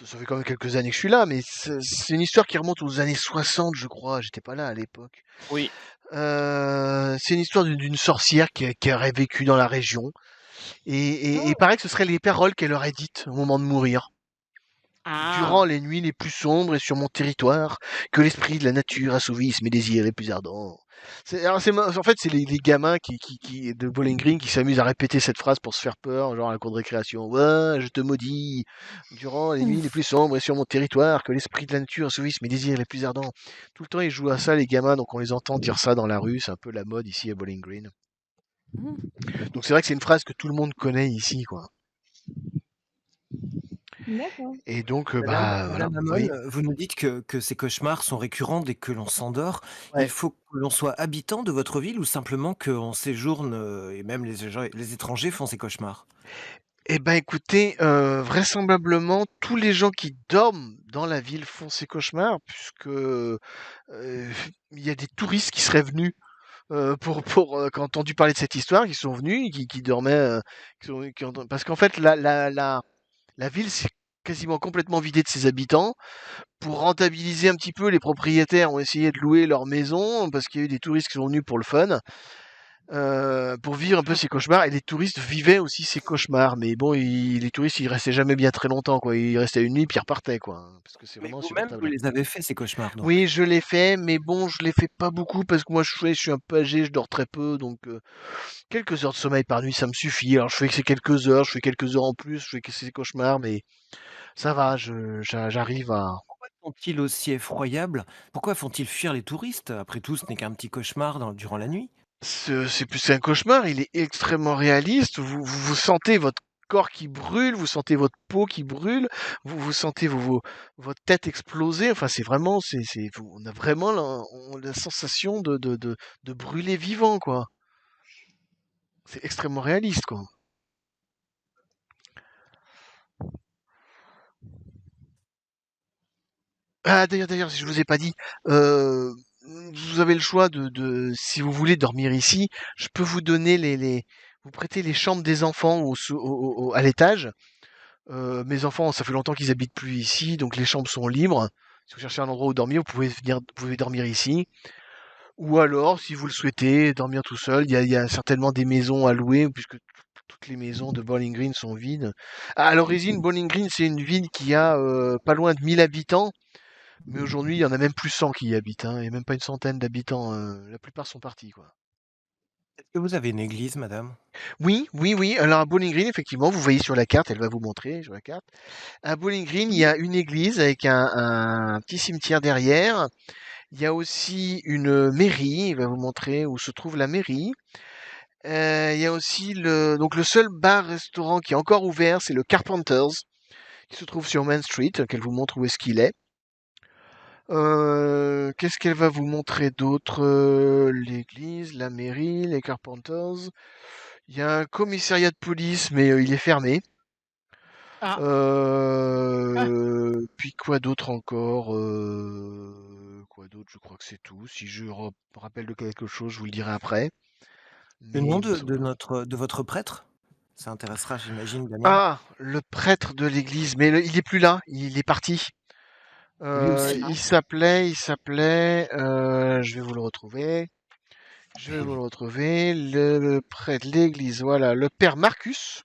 ça fait quand même quelques années que je suis là, mais c'est une histoire qui remonte aux années 60, je crois, j'étais pas là à l'époque. Oui. C'est une histoire d'une sorcière qui aurait vécu dans la région, et il paraît que ce seraient les paroles qu'elle aurait dites au moment de mourir. Durant Ah, les nuits les plus sombres et sur mon territoire, que l'esprit de la nature assouvisse mes désirs les plus ardents. En fait, c'est les gamins de Bowling Green qui s'amusent à répéter cette phrase pour se faire peur, genre à la cour de récréation. Ouais, je te maudis. Durant les nuits les plus sombres et sur mon territoire, que l'esprit de la nature assouvisse mes désirs les plus ardents. Tout le temps, ils jouent à ça, les gamins, donc on les entend dire ça dans la rue. C'est un peu la mode ici à Bowling Green. Mmh. Donc c'est vrai que c'est une phrase que tout le monde connaît ici, quoi. D'accord. Et donc, Madame, bah voilà. Madame Amon, Oui. vous nous dites que ces cauchemars sont récurrents dès que l'on s'endort. Il Ouais. faut que l'on soit habitant de votre ville ou simplement qu'on séjourne, et même les étrangers font ces cauchemars? Eh ben, écoutez, vraisemblablement, tous les gens qui dorment dans la ville font ces cauchemars puisque, il y a des touristes qui seraient venus qui ont entendu parler de cette histoire, qui sont venus, qui dormaient, parce qu'en fait, la ville s'est quasiment complètement vidée de ses habitants. Pour rentabiliser un petit peu, les propriétaires ont essayé de louer leur maison parce qu'il y a eu des touristes qui sont venus pour le fun, pour vivre un peu ces cauchemars. Et les touristes vivaient aussi ces cauchemars. Mais bon, les touristes, ils restaient jamais bien très longtemps, quoi. Ils restaient une nuit, puis ils repartaient, quoi. Parce que c'est Mais vraiment vous-même, vous insupportable. les avez fait, ces cauchemars, Oui, donc? je l'ai fait, mais bon, je l'ai fait pas beaucoup parce que moi, je suis un peu âgé, je dors très peu, donc quelques heures de sommeil par nuit, ça me suffit. Alors, je fais que c'est quelques heures, je fais quelques heures en plus, je fais que ces cauchemars, mais ça va, j'arrive à. Pourquoi sont-ils aussi effroyables? Pourquoi font-ils fuir les touristes? Après tout, ce n'est qu'un petit cauchemar durant la nuit. C'est plus un cauchemar, il est extrêmement réaliste. Vous sentez votre corps qui brûle, vous sentez votre peau qui brûle, vous sentez votre tête exploser. Enfin, c'est vraiment, on a vraiment la sensation de brûler vivant, quoi. C'est extrêmement réaliste, quoi. Ah, d'ailleurs, si je vous ai pas dit, euh, vous avez le choix si vous voulez dormir ici, je peux vous donner vous prêter les chambres des enfants à l'étage. Mes enfants, ça fait longtemps qu'ils habitent plus ici, donc les chambres sont libres. Si vous cherchez un endroit où dormir, vous pouvez dormir ici. Ou alors, si vous le souhaitez, dormir tout seul, il y a certainement des maisons à louer, puisque toutes les maisons de Bowling Green sont vides. À l'origine, Bowling Green, c'est une ville qui a pas loin de 1000 habitants, mais aujourd'hui, il y en a même plus 100 qui y habitent, hein, et même pas une centaine d'habitants. La plupart sont partis, quoi. Est-ce que vous avez une église, madame? Oui, oui, oui. Alors à Bowling Green, effectivement, vous voyez sur la carte, elle va vous montrer sur la carte. À Bowling Green, il y a une église avec un petit cimetière derrière. Il y a aussi une mairie, il va vous montrer où se trouve la mairie. Il y a aussi donc le seul bar-restaurant qui est encore ouvert, c'est le Carpenters, qui se trouve sur Main Street, qu'elle vous montre où est-ce qu'il est. Qu'est-ce qu'elle va vous montrer d'autre? L'église, la mairie, les Carpenters. Il y a un commissariat de police, mais il est fermé. Ah, ah, Puis quoi d'autre encore? Quoi d'autre? Je crois que c'est tout. Si je rappelle de quelque chose, je vous le dirai après. Le Mais nom il me semble. de votre prêtre? Ça intéressera, j'imagine, Damien. Ah, le prêtre de l'église, mais il est plus là, il est parti. Lui aussi. Je vais vous le retrouver. Je vais vous le retrouver. Le prêtre de l'église, voilà, le père Marcus.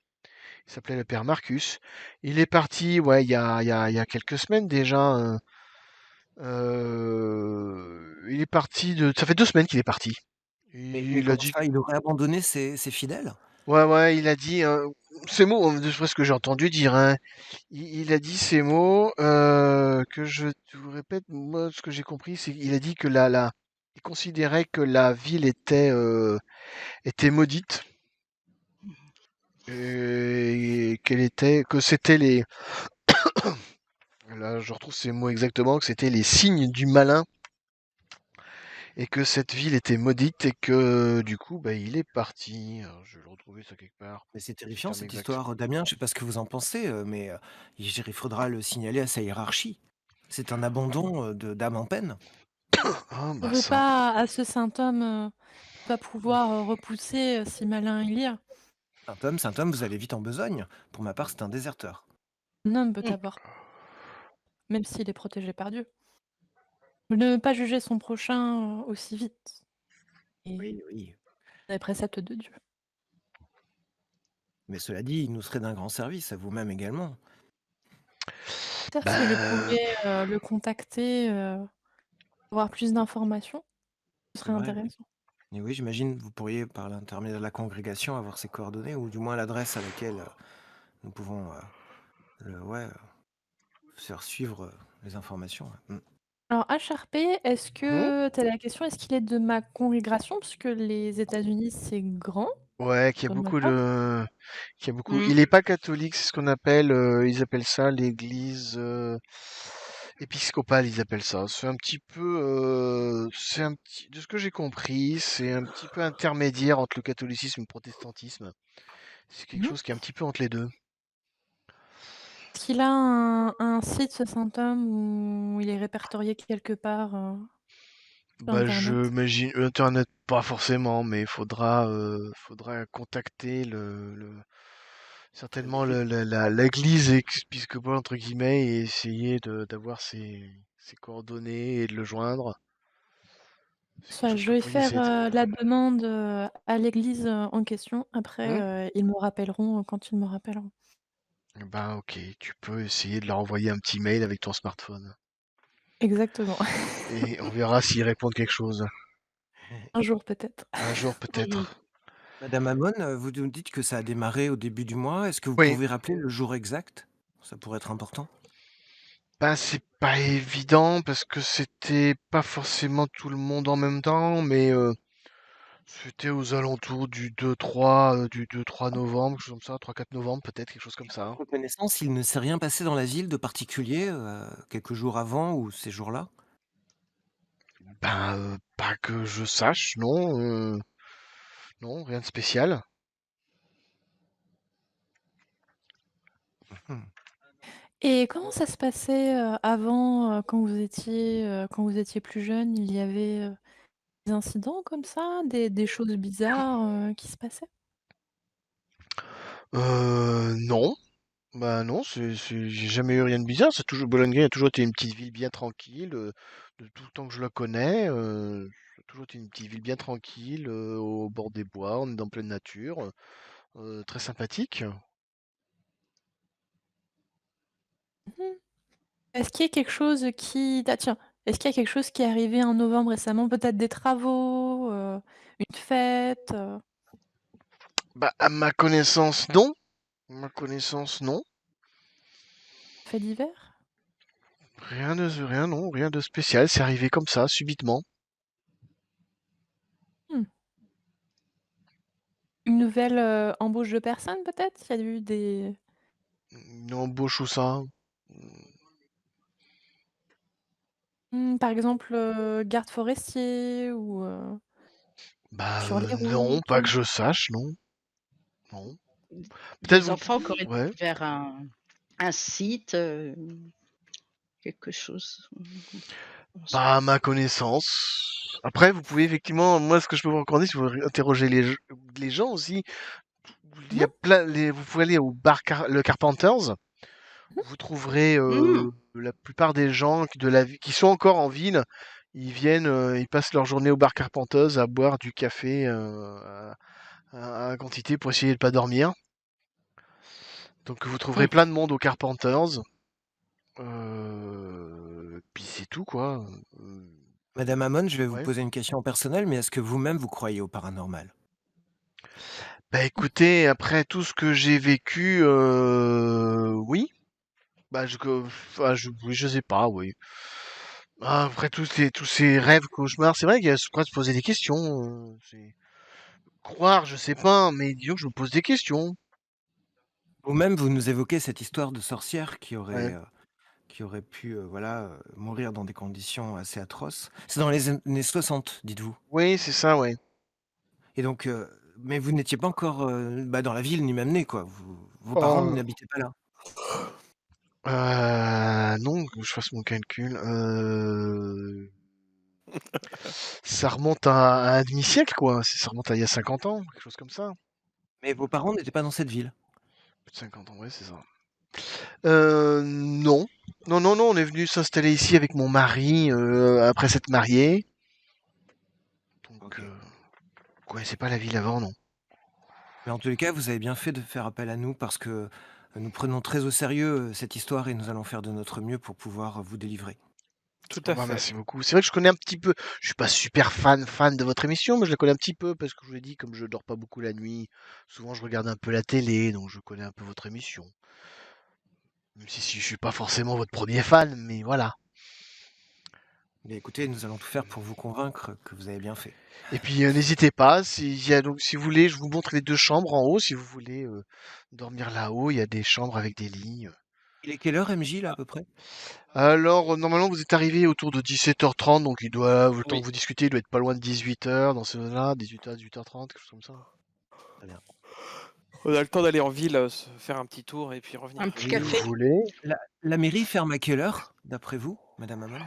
Il s'appelait le père Marcus. Il est parti, ouais, il y a quelques semaines déjà. Il est parti ça fait 2 semaines qu'il est parti. Mais Il a comment dit, ça, il aurait abandonné ses fidèles? ouais, ouais, il a dit, ces mots, de ce que j'ai entendu dire, hein. Il a dit ces mots, que je vous répète, moi, ce que j'ai compris, c'est qu'il a dit que il considérait que la ville était maudite, et que c'était là, je retrouve ces mots exactement, que c'était les signes du malin, et que cette ville était maudite, et que, du coup, bah, il est parti. Alors, je vais le retrouver ça quelque part, Mais c'est les terrifiant termes cette exacts. histoire, Damien. Je sais pas ce que vous en pensez, mais il faudra le signaler à sa hiérarchie. C'est un abandon d'âme en peine. Ah, Je bah, veux ça. pas à ce symptôme, pas pouvoir, repousser, si malin il y a. Saint homme, vous allez vite en besogne. Pour ma part, c'est un déserteur. Un homme peut hum. avoir, même s'il est protégé par Dieu. Ne pas juger son prochain, aussi vite et Oui, oui. les préceptes de Dieu. Mais cela dit, il nous serait d'un grand service, à vous-même également. Peut-être si je Bah, pouvais, le contacter, avoir plus d'informations, ce C'est serait vrai. intéressant. Et oui, j'imagine vous pourriez, par l'intermédiaire de la congrégation, avoir ses coordonnées, ou du moins l'adresse à laquelle nous pouvons ouais, faire suivre les informations. Ouais. Alors HRP, est-ce hmm. que tu as la question, est-ce qu'il est de ma congrégation? Puisque les États-Unis, c'est grand Ouais, comme ordre. qu'il y a beaucoup. Mmh. Il est pas catholique, c'est ce qu'on appelle, ils appellent ça l'église épiscopale, ils appellent ça. C'est un petit peu, de ce que j'ai compris, c'est un petit peu intermédiaire entre le catholicisme et le protestantisme. C'est quelque Mmh. chose qui est un petit peu entre les deux. Est-ce qu'il a un site, ce saint homme, où il est répertorié quelque part, Bah, je internet? imagine internet pas forcément, mais faudra contacter certainement l'église épiscopale entre guillemets et essayer d'avoir ses coordonnées et de le joindre. C'est quelque Soit chose je que vous vais pourriez faire, essayer de faire. la demande, à l'église, en question. Après, Hmm. ils me rappelleront, quand ils me rappelleront. Ben ok, tu peux essayer de leur envoyer un petit mail avec ton smartphone. Exactement. Et on verra s'ils répondent quelque chose. Un jour peut-être. Un jour Mhm. peut-être. Madame Amon, vous nous dites que ça a démarré au début du mois. Est-ce que vous Oui, pouvez rappeler le jour exact? Ça pourrait être important. ben c'est pas évident parce que c'était pas forcément tout le monde en même temps, mais c'était aux alentours du 2-3 novembre, quelque chose comme ça, 3-4 novembre peut-être, quelque chose comme À ça. votre connaissance, il ne s'est rien passé dans la ville de particulier, quelques jours avant ou ces jours-là? Ben, pas que je sache, non, non, rien de spécial. Mmh. Et comment ça se passait, avant, quand vous étiez plus jeune? Il y avait, des incidents comme ça? Des choses bizarres, qui se passaient? Non. Bah non, j'ai jamais eu rien de bizarre. C'est toujours Bologna a toujours été une petite ville bien tranquille, de tout le temps que je la connais. Ça a toujours été une petite ville bien tranquille, au bord des bois, on est dans pleine nature, très sympathique. Mmh. Est-ce qu'il y a quelque chose qui ah tiens, est-ce qu'il y a quelque chose qui est arrivé en novembre récemment? Peut-être des travaux, une fête, Bah à ma connaissance, non. À ma connaissance, non. fait divers? Rien, non, rien de spécial. C'est arrivé comme ça, subitement. Mmh. Une nouvelle, embauche de personnes peut-être? Il y a eu des Une embauche ou ça? par exemple, garde forestier ou, Bah sur les non, routes? pas que je sache, non, non. Peut-être Des vous, enfants qui auraient ouais. dû vers un site, quelque chose. Pas à ma connaissance. Après, vous pouvez effectivement, moi, ce que je peux vous recommander, c'est vous interroger les gens aussi. Il y Mmh a vous pouvez aller au le Carpenters. mh. Vous trouverez Mmh. la plupart des gens qui sont encore en ville. Ils viennent, ils passent leur journée au bar Carpenters à boire du café à quantité pour essayer de pas dormir. Donc vous trouverez Mmh. plein de monde au Carpenters. Puis c'est tout quoi. Euh, Madame Amon, je vais vous ouais. poser une question personnelle, mais est-ce que vous-même vous croyez au paranormal? Bah écoutez, après tout ce que j'ai vécu, oui. Bah oui, je sais pas, oui. Ah, après tous ces rêves, cauchemars, c'est vrai qu'il y a quoi se poser des questions. Croire, je sais pas, mais disons que je me pose des questions. Vous-même, vous nous évoquez cette histoire de sorcière Ouais. qui aurait pu, voilà, mourir dans des conditions assez atroces. C'est dans les années 60, dites-vous? Oui, c'est ça, ouais. Et donc, mais vous n'étiez pas encore, bah, dans la ville ni même né, quoi. Vos parents Euh, n'habitaient pas là? non, que je fasse mon calcul. Ça remonte à un demi-siècle, quoi. Ça remonte à il y a 50 ans, quelque chose comme ça. Mais vos parents n'étaient pas dans cette ville? Plus de 50 ans, ouais, c'est ça. Non. Non, non, non, on est venu s'installer ici avec mon mari après s'être marié. Donc, OK. on connaissait pas la ville avant, non. Mais en tous les cas, vous avez bien fait de faire appel à nous parce que, nous prenons très au sérieux, cette histoire et nous allons faire de notre mieux pour pouvoir, vous délivrer. Tout Oh, à bah, fait. merci beaucoup. C'est vrai que je connais un petit peu. Je suis pas super fan de votre émission, mais je la connais un petit peu parce que je vous l'ai dit, comme je dors pas beaucoup la nuit, souvent je regarde un peu la télé, donc je connais un peu votre émission. Même si je suis pas forcément votre premier fan, mais voilà. Mais écoutez, nous allons tout faire pour vous convaincre que vous avez bien fait. Et puis n'hésitez pas, donc si vous voulez, je vous montre les deux chambres en haut, si vous voulez dormir là-haut, il y a des chambres avec des lits. Il est quelle heure MJ là, à peu près? Alors, normalement, vous êtes arrivé autour de 17h30, donc le temps Oui. que vous discutez, il doit être pas loin de 18h dans ce là 18h, 18h30, quelque chose comme ça. Très bien. On a le temps d'aller en ville, se faire un petit tour et puis Un revenir. petit Si vous café. voulez. La mairie ferme à quelle heure, d'après vous? Madame Hamon?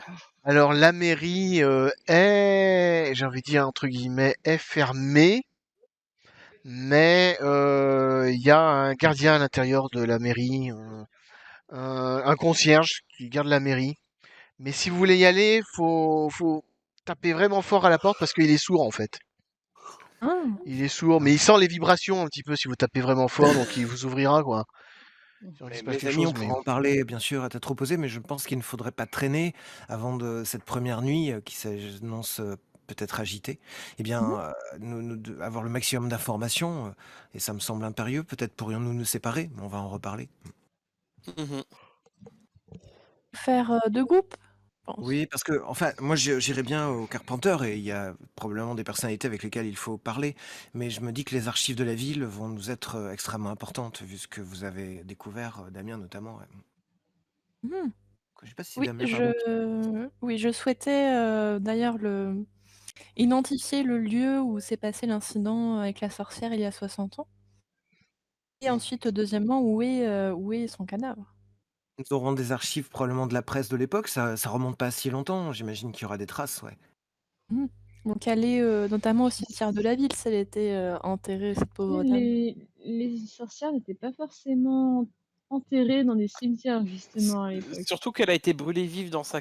Alors la mairie est, j'ai envie de dire entre guillemets, est fermée, mais il y a un gardien à l'intérieur de la mairie, un concierge qui garde la mairie. Mais si vous voulez y aller, faut taper vraiment fort à la porte parce qu'il est sourd en fait. Ah, Il est sourd, mais il sent les vibrations un petit peu si vous tapez vraiment fort, donc il vous ouvrira quoi. Genre, il se passe Mes quelque amis, on chose, mais pourra en parler bien sûr à tête reposée, mais je pense qu'il ne faudrait pas traîner avant cette première nuit qui s'annonce peut-être agitée. Eh bien, mhm. avoir le maximum d'informations, et ça me semble impérieux. Peut-être pourrions-nous nous séparer, mais on va en reparler. Mhm. Faire 2 groupes, je pense. Oui, parce que, enfin, moi j'irais bien au Carpenter et il y a probablement des personnalités avec lesquelles il faut parler, mais je me dis que les archives de la ville vont nous être extrêmement importantes, vu ce que vous avez découvert, Damien notamment. Ouais. Mmh. Je sais pas si c'est Oui, Damien, pardon. je souhaitais, d'ailleurs identifier le lieu où s'est passé l'incident avec la sorcière il y a 60 ans et ensuite, deuxièmement, où est son cadavre? Nous aurons des archives probablement de la presse de l'époque, ça remonte pas à si longtemps, j'imagine qu'il y aura des traces, ouais. Mmh. Donc aller, notamment au cimetière de la ville si elle était, enterrée, cette pauvre dame. Les sorcières n'étaient pas forcément enterrées dans des cimetières, justement, à l'époque. Surtout qu'elle a été brûlée vive Attendez, dans sa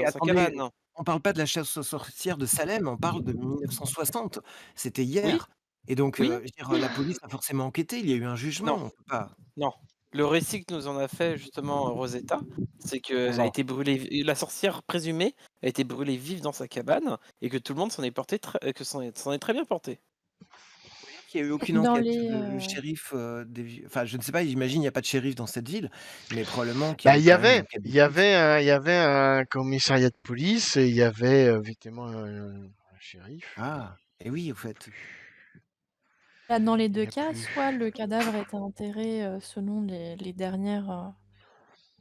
attendez, cabane. on parle pas de la chasse aux sorcières de Salem, on parle de 1960, c'était Oui, hier et donc oui, je veux dire, la police a forcément enquêté, il y a eu un jugement, non, on peut pas non. Le récit que nous en a fait justement Rosetta, c'est qu'elle a non. été brûlée, la sorcière présumée a été brûlée vive dans sa cabane et que tout le monde s'en est porté s'en est très bien porté. Vous voulez dire qu'il y a eu aucune Dans enquête? les, Le shérif, enfin je ne sais pas, j'imagine il y a pas de shérif dans cette ville, mais probablement qu'il y bah a eu quand même une enquête de police. il y avait un commissariat de police et il y avait évidemment un shérif. Ah! Et oui, au fait. Là, dans les Il 2 y a cas, plus. soit le cadavre était enterré, selon les dernières,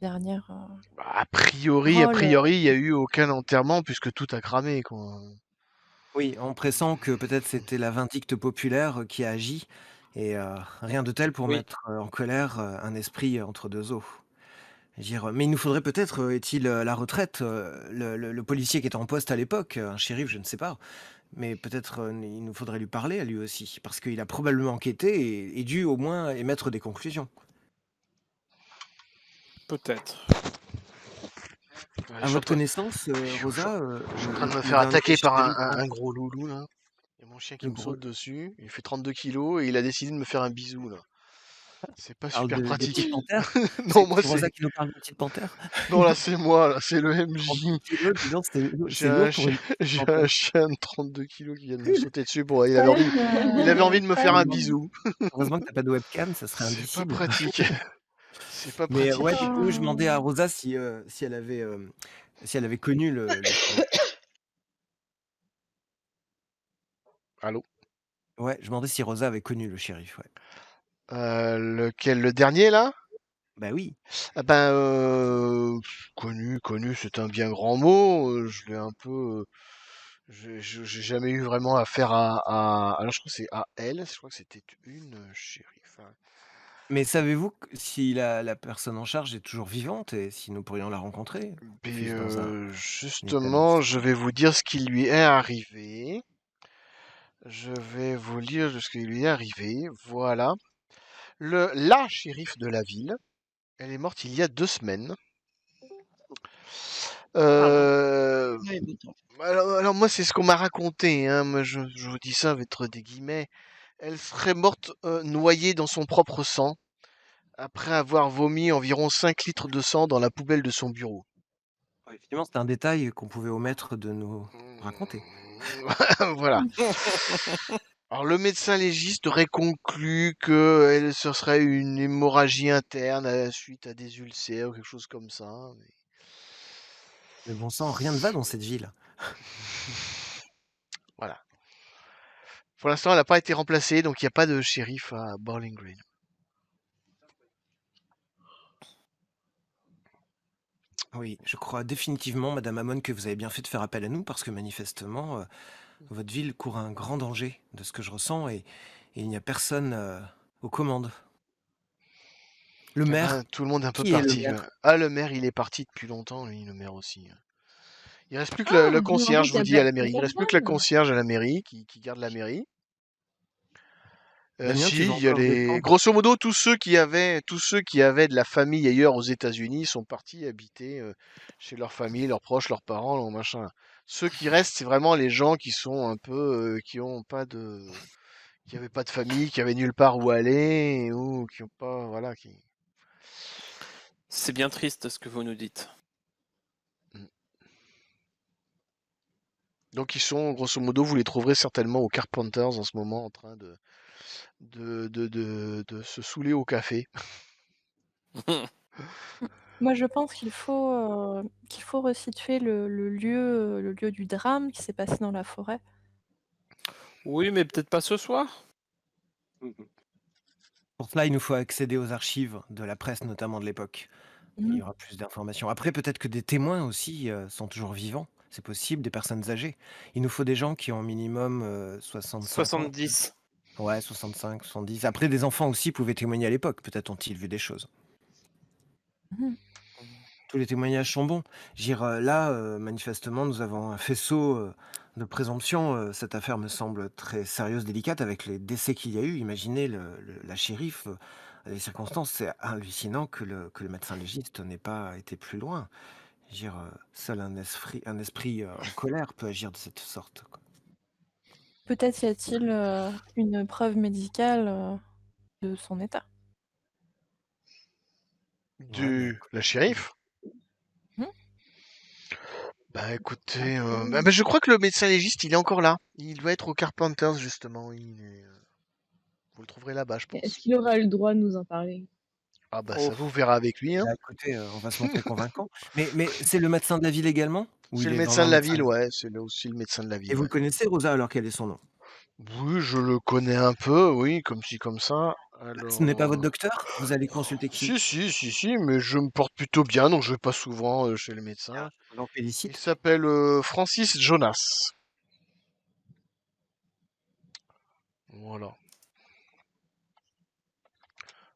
Bah, a paroles, priori, il y a eu aucun enterrement puisque tout a cramé quoi. Oui, on pressent que peut-être c'était la vindicte populaire qui a agi et rien de tel pour Oui, mettre, en colère, un esprit entre 2 eaux. Je veux dire, mais il nous faudrait peut-être, est-il, à la retraite, le policier qui était en poste à l'époque, un shérif, je ne sais pas, mais peut-être, il nous faudrait lui parler à lui aussi, parce qu'il a probablement enquêté et dû au moins émettre des conclusions. peut-être. Ouais, À votre connaissance, Rosa, je suis en train de me le faire dernier attaquer par shérif un gros loulou là. Il y a mon chien qui le me gros saute dessus. Il fait 32 kilos et il a décidé de me faire un bisou là. C'est pas parle super des petites pratique. panthères? Non, moi C'est c'est. Rosa qui nous parle des petites panthères? Non, là c'est moi, là, c'est le 32 MJ. kilogrammes, dis donc, J'ai c'est lourd un pour chien, une petite j'ai un panthère. chien de 32 kilos qui vient de me sauter dessus. Bon, il avait envie de me faire un Heureusement bisou. heureusement que tu as pas de webcam, ça serait C'est pas indicible. pratique. C'est pas Mais ouais, pratique. du coup, je demandais à Rosa si elle avait connu le shérif. Allô? Ouais, je demandais si Rosa avait connu le shérif, ouais. Lequel? Le dernier là? Bah oui. Ah ben, connu, c'est un bien grand mot. Je l'ai un peu. J'ai jamais eu vraiment affaire alors je crois que c'est à elle. Je crois que c'était une shérif, hein. Mais savez-vous si la personne en charge est toujours vivante et si nous pourrions la rencontrer? Et Fût-ce dans un justement, je établissement? vais vous dire ce qui lui est arrivé. Je vais vous lire ce qui lui est arrivé. Voilà. La shérif de la ville, elle est morte il y a 2 semaines. Pardon. Euh, Oui, bon temps. alors moi, c'est ce qu'on m'a raconté, hein. Moi, je vous dis ça avec des guillemets. Elle serait morte noyée dans son propre sang après avoir vomi environ 5 litres de sang dans la poubelle de son bureau. Ouais, effectivement, c'est un détail qu'on pouvait omettre de nous raconter. Voilà. Alors le médecin légiste aurait conclu que ce serait une hémorragie interne suite à des ulcères ou quelque chose comme ça. Mais bon sang, rien ne va dans cette ville. Voilà. Pour l'instant, elle n'a pas été remplacée, donc il n'y a pas de shérif à Bowling Green. Oui, je crois définitivement, Madame Hamon, que vous avez bien fait de faire appel à nous parce que manifestement, votre ville court un grand danger de ce que je ressens et il n'y a personne aux commandes. Le Eh maire, ben, tout le monde est un peu qui est le parti. maire? Ah, le maire, il est parti depuis longtemps, lui, le maire aussi. Il reste plus que Ah, le mais en concierge, fait, je il y vous a dis, à pas la mairie. Il reste plus que le personne. concierge à la mairie qui garde la mairie. Damien, tu Si, vas il y a encore les... défendre? Grosso modo, tous ceux qui avaient de la famille ailleurs aux États-Unis sont partis habiter chez leur famille, leurs proches, leurs parents, leurs machin. Ceux qui restent, c'est vraiment les gens qui sont un peu, qui avaient pas de famille, qui avaient nulle part où aller, ou qui ont pas, voilà, qui. C'est bien triste ce que vous nous dites. Mm. Donc ils sont, grosso modo, vous les trouverez certainement aux Carpenters en ce moment en train de se saouler au café. Moi, je pense qu'il faut resituer le lieu du drame qui s'est passé dans la forêt. Oui, mais peut-être pas ce soir. Pour cela, il nous faut accéder aux archives de la presse, notamment de l'époque. Il y Mmh. aura plus d'informations. Après, peut-être que des témoins aussi sont toujours vivants. C'est possible, des personnes âgées. Il nous faut des gens qui ont au minimum 65 ans. 70. Ouais, 65, 70. Après, des enfants aussi pouvaient témoigner à l'époque. Peut-être ont-ils vu des choses. Mmh. Tous les témoignages sont bons. Je veux dire, là, manifestement, nous avons un faisceau de présomption. Cette affaire me semble très sérieuse, délicate, avec les décès qu'il y a eu. Imaginez la shérif, les circonstances, c'est hallucinant que le médecin légiste n'ait pas été plus loin. Je veux dire, seul un esprit en colère peut agir de cette sorte, quoi. Peut-être y a-t-il, une preuve médicale, de son état. Ouais, bah, De la shérif? Mmh. Bah écoutez, Après, je crois que le médecin légiste, il est encore là. Il doit être au Carpenters, justement. Vous le trouverez là-bas, je est-ce pense. qu'il aura le droit de nous en parler? Ah bah Oh, ça vous verra avec lui, hein. bah, écoutez, on va se montrer convaincant. Mais c'est le médecin de la ville également? Ou C'est il le est médecin vraiment de la médecin ville, légiste? ouais. Aussi le médecin de la Et ville, vous ouais. le connaissez, Rosa, alors quel est son nom? Oui, je le connais un peu, oui, comme ci, comme ça. Ce n'est pas Alors, votre docteur? Vous allez consulter qui? si, mais je me porte plutôt bien, donc je vais pas souvent chez le Bien, médecin. je vous en Il félicite. s'appelle Francis Jonas. Voilà,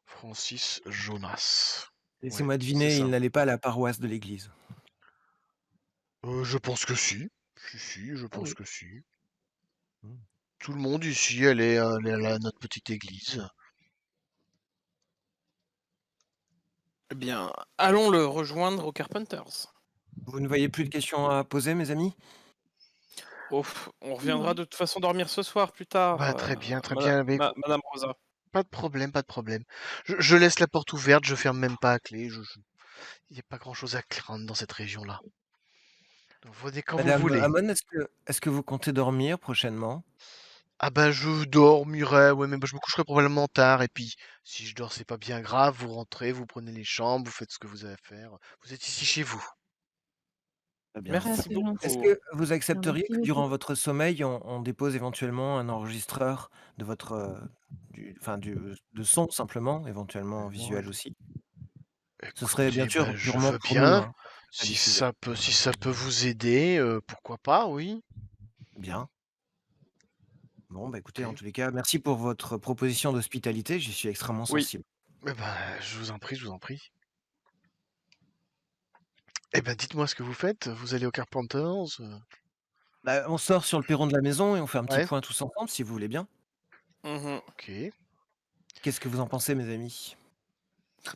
Francis Jonas. Ouais, Laissez-moi c'est deviner, il ça. n'allait pas à la paroisse de l'église. Je pense que si. Si, je Ah pense oui. que si. Hmm. Tout le monde ici, elle est à notre petite église. eh bien, allons le rejoindre aux Carpenters. Vous ne voyez plus de questions à poser, mes amis? Oh, on reviendra Non. de toute façon dormir ce soir plus tard, Bah très bien, très bien. Mais Madame Rosa. pas de problème, pas de problème. Je laisse la porte ouverte, je ferme même pas à clé. Il n'y a pas grand-chose à craindre dans cette région-là. Donc, venez quand vous Madame voulez. Hamon, est-ce que vous comptez dormir prochainement? Ah bah je dormirai, ouais, mais bah, je me coucherai probablement tard. Et puis, si je dors, c'est pas bien grave. Vous rentrez, vous prenez les chambres, vous faites ce que vous avez à faire. Vous êtes ici chez vous. Très bien. Ah, Merci c'est Est-ce beaucoup. gentil. que vous Non, accepteriez merci que beaucoup. durant votre sommeil, on dépose éventuellement un enregistreur de votre, de son simplement, éventuellement visuel aussi? Ce serait bien Écoutez, sûr bah je purement veux pour nous, bien. hein, à Si diffuser. ça peut, si ça peut vous aider, pourquoi pas, oui. Bien. Bon, bah écoutez, en Ok. tous les cas, merci pour votre proposition d'hospitalité, j'y suis extrêmement Oui, sensible. Eh ben, je vous en prie, je vous en prie. Eh ben, dites-moi ce que vous faites. Vous allez au Carpenters? Bah, on sort sur le perron de la maison et on fait un petit Ouais. point tous ensemble, si vous voulez bien. mhm. Ok. Qu'est-ce que vous en pensez, mes amis?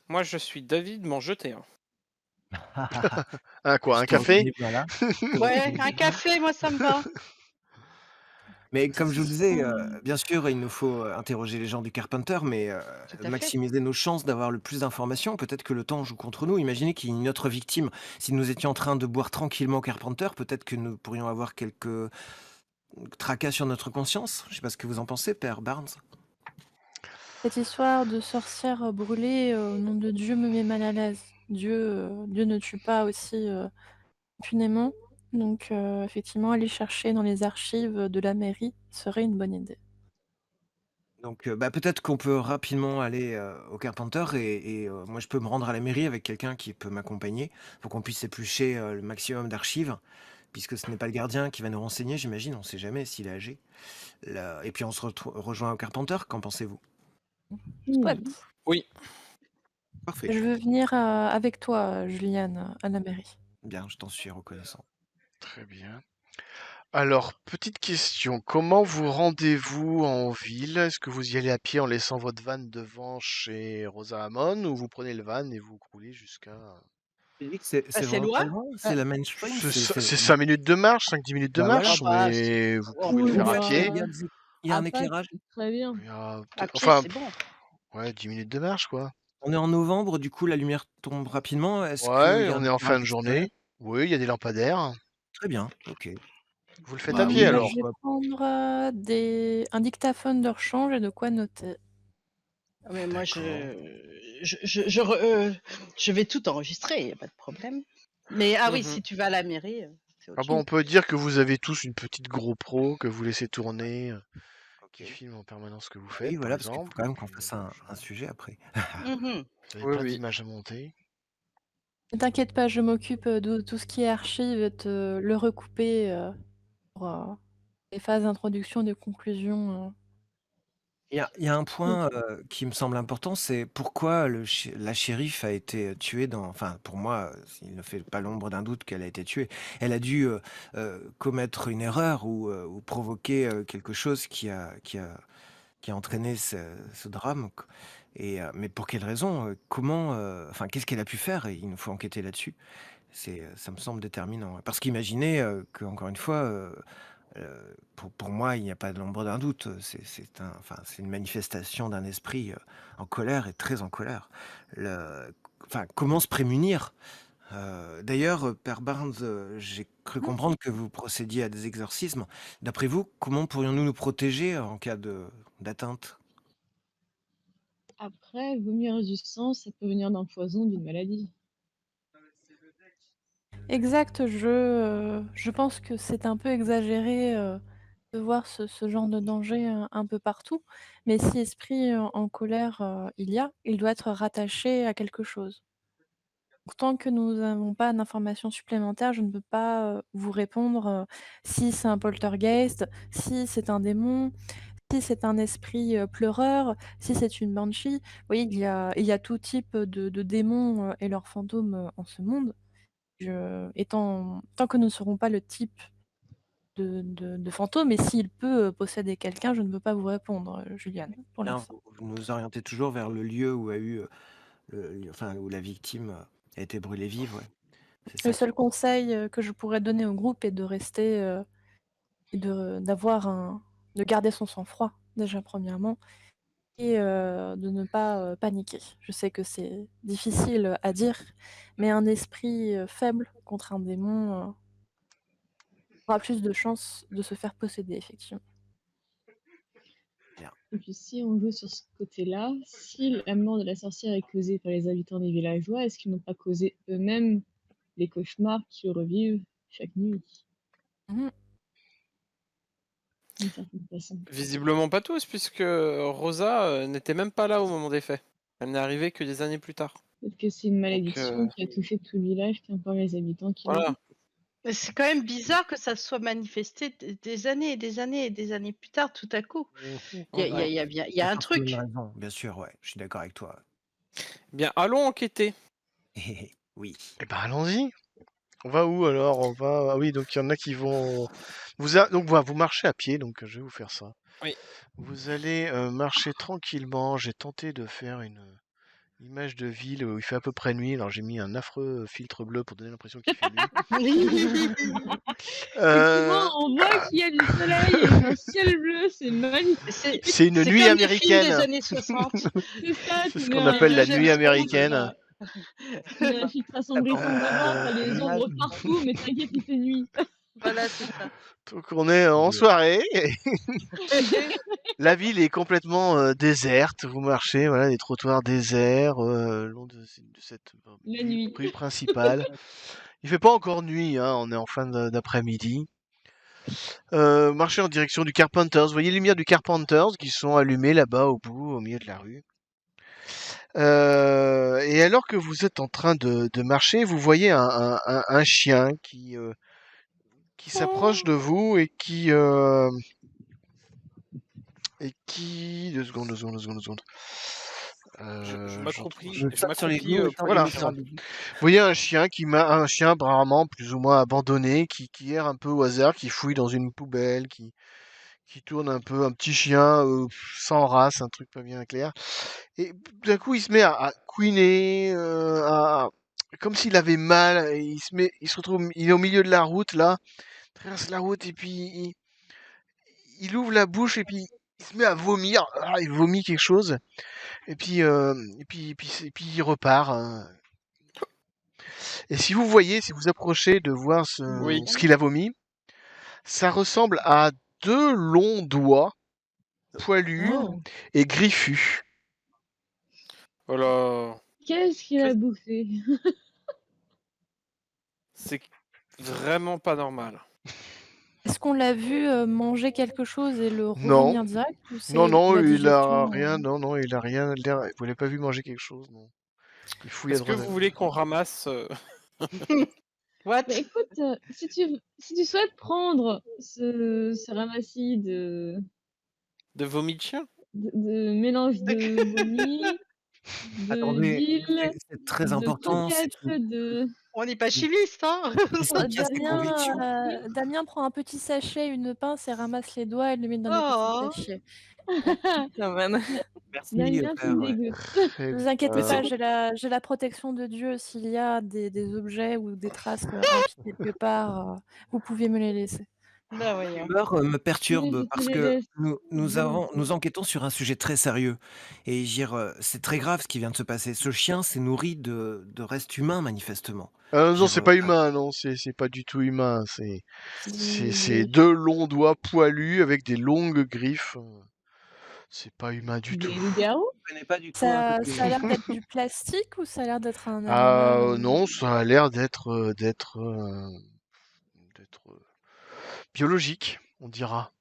Moi je suis David m'en jeter un. Ah quoi, un Je me café? reconnais bien là. Ouais, un café, moi ça me va. Mais comme je vous le disais, Hum, bien sûr, il nous faut, interroger les gens du Carpenter, mais Tout à fait. maximiser nos chances d'avoir le plus d'informations. Peut-être que le temps joue contre nous. Imaginez qu'il y ait une autre victime. Si nous étions en train de boire tranquillement au Carpenter, peut-être que nous pourrions avoir quelques tracas sur notre conscience. Je sais pas ce que vous en pensez, père Barnes? Cette histoire de sorcière, brûlée, au nom de Dieu me met mal à l'aise. Dieu ne tue pas aussi, impunément. Donc effectivement, aller chercher dans les archives, de la mairie serait une bonne idée. Donc, bah, peut-être qu'on peut rapidement aller, au Carpenter et moi je peux me rendre à la mairie avec quelqu'un qui peut m'accompagner pour qu'on puisse éplucher, le maximum d'archives, puisque ce n'est pas le gardien qui va nous renseigner, j'imagine, on ne sait jamais s'il est âgé. Là et puis on se rejoint au Carpenter, qu'en pensez-vous? oui. Soit. Oui, Parfait. Je veux venir avec toi, Juliane, à la mairie. Bien, je t'en suis reconnaissant. Très bien. Alors, petite question, comment vous rendez-vous en ville? Est-ce que vous y allez à pied en laissant votre van devant chez Rosa Hamon ou vous prenez le van et vous roulez jusqu'à... Tu dis que Bah, c'est c'est vraiment pas loin. loin? Ah, C'est la mainstream? C'est 5 minutes de marche, 5-10 minutes de Bah voilà. ah marche, bah, mais vous oh, pouvez le mais Ou faire au à fait, pied. Il y a À un Pâques, éclairage? c'est très bien. Il y a à peut-être- pied, enfin, c'est bon. ouais, 10 minutes de marche, quoi. On est en novembre, du coup, la lumière tombe rapidement. Est-ce qu'il Ouais, y a un on est en fin éclairage de extérieur? journée. Oui, il y a des lampadaires. Très bien, OK. Vous le faites à Bah pied oui, Bah, alors. je vais prendre un dictaphone de rechange et de quoi noter. Ah, mais moi, d'accord. je vais tout enregistrer, y a pas de problème. Mais ah oui, Mhm. si tu vas à la mairie, c'est Ah autre bon, on chose. peut dire que vous avez tous une petite GoPro que vous laissez tourner, qui OK. filme en permanence ce que vous Bah faites, oui, par voilà, parce qu'il faut exemple. quand Et même qu'on puis, fasse un sujet après. Mhm. vous avez Oui, plein oui. d'images à monter. Ne t'inquiète pas, je m'occupe de tout ce qui est archive et te le recouper pour les phases d'introduction et de conclusion. Il y a un point, Ok. qui me semble important, c'est pourquoi la shérif a été, tuée dans enfin, pour moi, il ne fait pas l'ombre d'un doute qu'elle a été tuée. Elle a dû, commettre une erreur ou provoquer, quelque chose qui a entraîné ce drame q mais pour quelle raison? Comment, enfin, qu'est-ce qu'elle a pu faire? Et il nous faut enquêter là-dessus. Ça me semble déterminant, ouais. Parce qu'imaginez, qu'encore une fois, pour moi, il n'y a pas de l'ombre d'un doute. C'est une manifestation d'un esprit, en colère et très en colère. Enfin, comment se prémunir? D'ailleurs, Père Barnes, j'ai cru Mhm. comprendre que vous procédiez à des exorcismes. D'après vous, comment pourrions-nous nous protéger en cas d'atteinte? Après, vomir du sang, ça peut venir d'un poison, d'une maladie. Exact, je pense que c'est un peu exagéré de voir ce genre de danger un peu partout. Mais si esprit en colère il doit être rattaché à quelque chose. Donc, tant que nous n'avons pas d'informations supplémentaires, je ne peux pas vous répondre si c'est un poltergeist, si c'est un démon, si c'est un esprit pleureur, si c'est une banshee. Vous voyez, il y a tout type de démons et leurs fantômes en ce monde. Tant que nous ne saurons pas le type de fantôme et s'il peut posséder quelqu'un, je ne peux pas vous répondre, Juliane, pour Bien, l'instant. vous nous orientez toujours vers le lieu où a eu, enfin, où la victime, a été brûlée vive, ouais. C'est Le ça qui seul conseil que je pourrais donner au groupe est de rester et de garder son sang-froid, déjà premièrement, et de ne pas paniquer. Je sais que c'est difficile à dire, mais un esprit faible contre un démon aura plus de chances de se faire posséder, effectivement. bien. Et puis si on joue sur ce côté-là, si la mort de la sorcière est causée par les habitants des villageois, est-ce qu'ils n'ont pas causé eux-mêmes les cauchemars qui revivent chaque nuit, Mmh. d'une certaine façon? Visiblement pas tous, puisque Rosa n'était même pas là au moment des faits. Elle n'est arrivée que des années plus tard. Peut-être que c'est une Donc malédiction qui a touché tout le village, qu'importe les habitants qui voilà. l'habitent. Mais c'est quand même bizarre que ça soit manifesté des années et des années et des années plus tard, tout à coup. Ouais. Il y a un Forcément une truc. raison, bien sûr, ouais, je suis d'accord avec toi. Bien, allons enquêter. Oui. Eh ben, allons-y. On va où alors? On va. Ah oui, donc il y en a qui vont. Donc voilà, vous marchez à pied, donc je vais vous faire ça. Oui. Vous allez marcher tranquillement. J'ai tenté de faire une image de ville où il fait à peu près nuit. Alors j'ai mis un affreux filtre bleu pour donner l'impression qu'il fait nuit. Effectivement, Euh, on voit qu'il y a du soleil et un ciel bleu, c'est magnifique. C'est une C'est nuit comme les films des américaine. années 60. C'est ça, C'est tu ce mets qu'on Les appelle vieux la James nuit Bond, américaine. là. tu mets un filtre assombrissant devant, t'as les L'image. ombres partout, mais t'inquiète, il fait nuit. Voilà, c'est ça. Donc on est en Oui. soirée. La ville est complètement déserte. Vous marchez, voilà, des trottoirs déserts le long de cette La nuit. rue principale. Il fait pas encore nuit, hein, on est en fin d'après-midi. Marchez en direction du Carpenters. Vous voyez les lumières du Carpenters qui sont allumées là-bas au bout, au milieu de la rue. Et alors que vous êtes en train de marcher, vous voyez un chien qui s'approche de vous et qui... Deux secondes. Je j'en m'accroupis, trouve. Me tape sur les genoux et pour Voilà. les t'as méchants. rendez-vous. Vous voyez un chien apparemment plus ou moins abandonné, qui erre un peu au hasard, qui fouille dans une poubelle, qui tourne un peu, un petit chien sans race, un truc pas bien clair. Et d'un coup, il se met à couiner, comme s'il avait mal. Et il se retrouve, il est au milieu de la route là, traverse la route et puis il ouvre la bouche et puis il se met à vomir. Ah, il vomit quelque chose et puis il repart. Et si vous voyez, si vous approchez de voir Oui. ce qu'il a vomi, ça ressemble à 2 longs doigts poilus Oh, et griffus. Oh là. qu'est-ce qu'il a bouffé? C'est vraiment pas normal. Est-ce qu'on l'a vu manger quelque chose et le Non, revomir direct ou non, c'est non, la il a digestion rien, non, il a rien l'air. Vous l'avez pas vu manger quelque chose, non. Il fouille à Est-ce que droite. vous voulez qu'on ramasse What? Bah écoute, si tu souhaites prendre ce ramassis de vomi de chien? de mélange de vomi, Attendez, d'huile, c'est très de important, c'est croquettes, de... On n'est pas chimiste, hein? une casse des convictions. Damien prend un petit sachet, une pince et ramasse les doigts et le met dans le Oh. petit sachet. Merci, Damien, tu père, me ouais. dégoûtes. Ne vous inquiétez Mais pas, j'ai la protection de Dieu. S'il y a des objets ou des traces impies quelque part, vous pouvez me les laisser. Bah voyons. L'humeur me perturbe Oui, je te parce les que laisse. nous enquêtons sur un sujet très sérieux et je veux dire, c'est très grave ce qui vient de se passer. Ce chien s'est nourri de restes humains manifestement. Non, Dire, c'est pas humain, non, c'est pas du tout humain. C'est Des 2 longs doigts poilus avec des longues griffes. C'est pas humain du tout. loups-garous? je connais pas du tout Ça a l'air d'être du plastique ou ça a l'air d'être un Ah animal non, ça a l'air d'être biologique, on dira.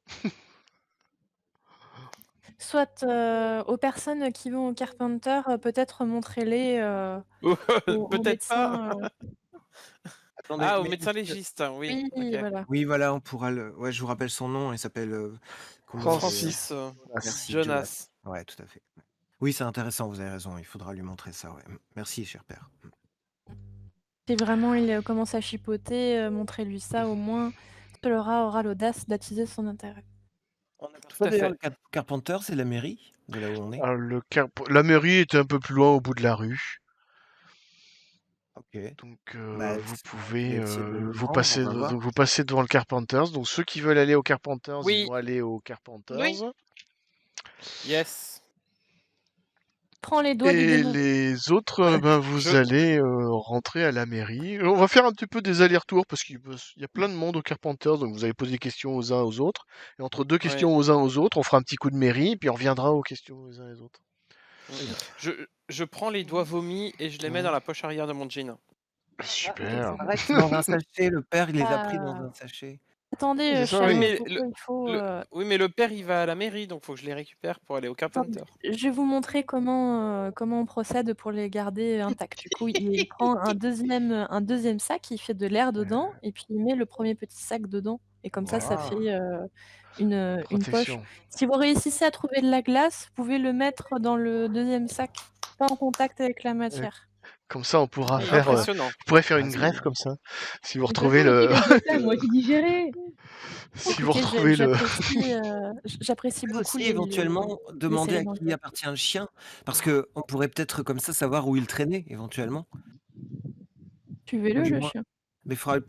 Soit aux personnes qui vont au Carpenter, peut-être montrez-les au Peut-être pas. médecin. Attendez, Ah, au mais médecin est-ce que légiste, oui. Oui, Ok. voilà. oui, voilà, on pourra le ouais, je vous rappelle son nom, il s'appelle, comment Francis Merci, Jonas. Ouais, tout à fait. Oui, c'est intéressant, vous avez raison, il faudra lui montrer ça, ouais. Merci, cher père. Si vraiment il commence à chipoter, montrez-lui ça au moins. Spelora aura l'audace d'attiser son intérêt. On a Tout à d'ailleurs fait. le Carpenter, c'est la mairie de là où on est? Ah, la mairie était un peu plus loin au bout de la rue. OK. Donc Bah, vous je pouvez vais essayer de le vous prendre, passez on va voir. donc vous passez devant le Carpenters. Donc ceux qui veulent aller au Carpenters, ils Oui. vont aller au Carpenters. Oui. Yes. Prends les doigts du Et démon. les autres, vous allez rentrer à la mairie. On va faire un petit peu des allers-retours parce qu'il y a plein de monde au Carpenters, donc vous allez poser des questions aux uns aux autres. Et entre 2 questions aux uns aux autres, on fera un petit coup de mairie, puis on reviendra aux questions aux uns et aux autres. Je prends les doigts vomis et je les mets dans la poche arrière de mon jean. Super. Arrête, dans un sachet, le père, il les a pris dans Ah. un sachet. Attendez, C'est ça, cher, oui. mais pourquoi il faut, Oui, mais le père, il va à la mairie, donc faut que je les récupère pour aller au Carpenter. je vais vous montrer comment on procède pour les garder intacts. Du coup, il prend un deuxième sac, il fait de l'air dedans et puis il met le premier petit sac dedans et comme ça Voilà. fait, une poche. Protection. Si vous réussissez à trouver de la glace, vous pouvez le mettre dans le deuxième sac, pas en contact avec la matière. Comme ça, on pourra Oui, faire, Impressionnant. vous pourrez faire une Vas-y. greffe comme ça. Si vous De toute retrouvez façon, le, il a fait ça, moi, j'ai digéré. si vous Écoutez, retrouvez le, j'apprécie Peut beaucoup aussi éventuellement demander à éléments qui de- appartient le chien, parce que on pourrait peut-être comme ça savoir où il traînait éventuellement. Tuez-le, Du le moins. chien. Mais faudra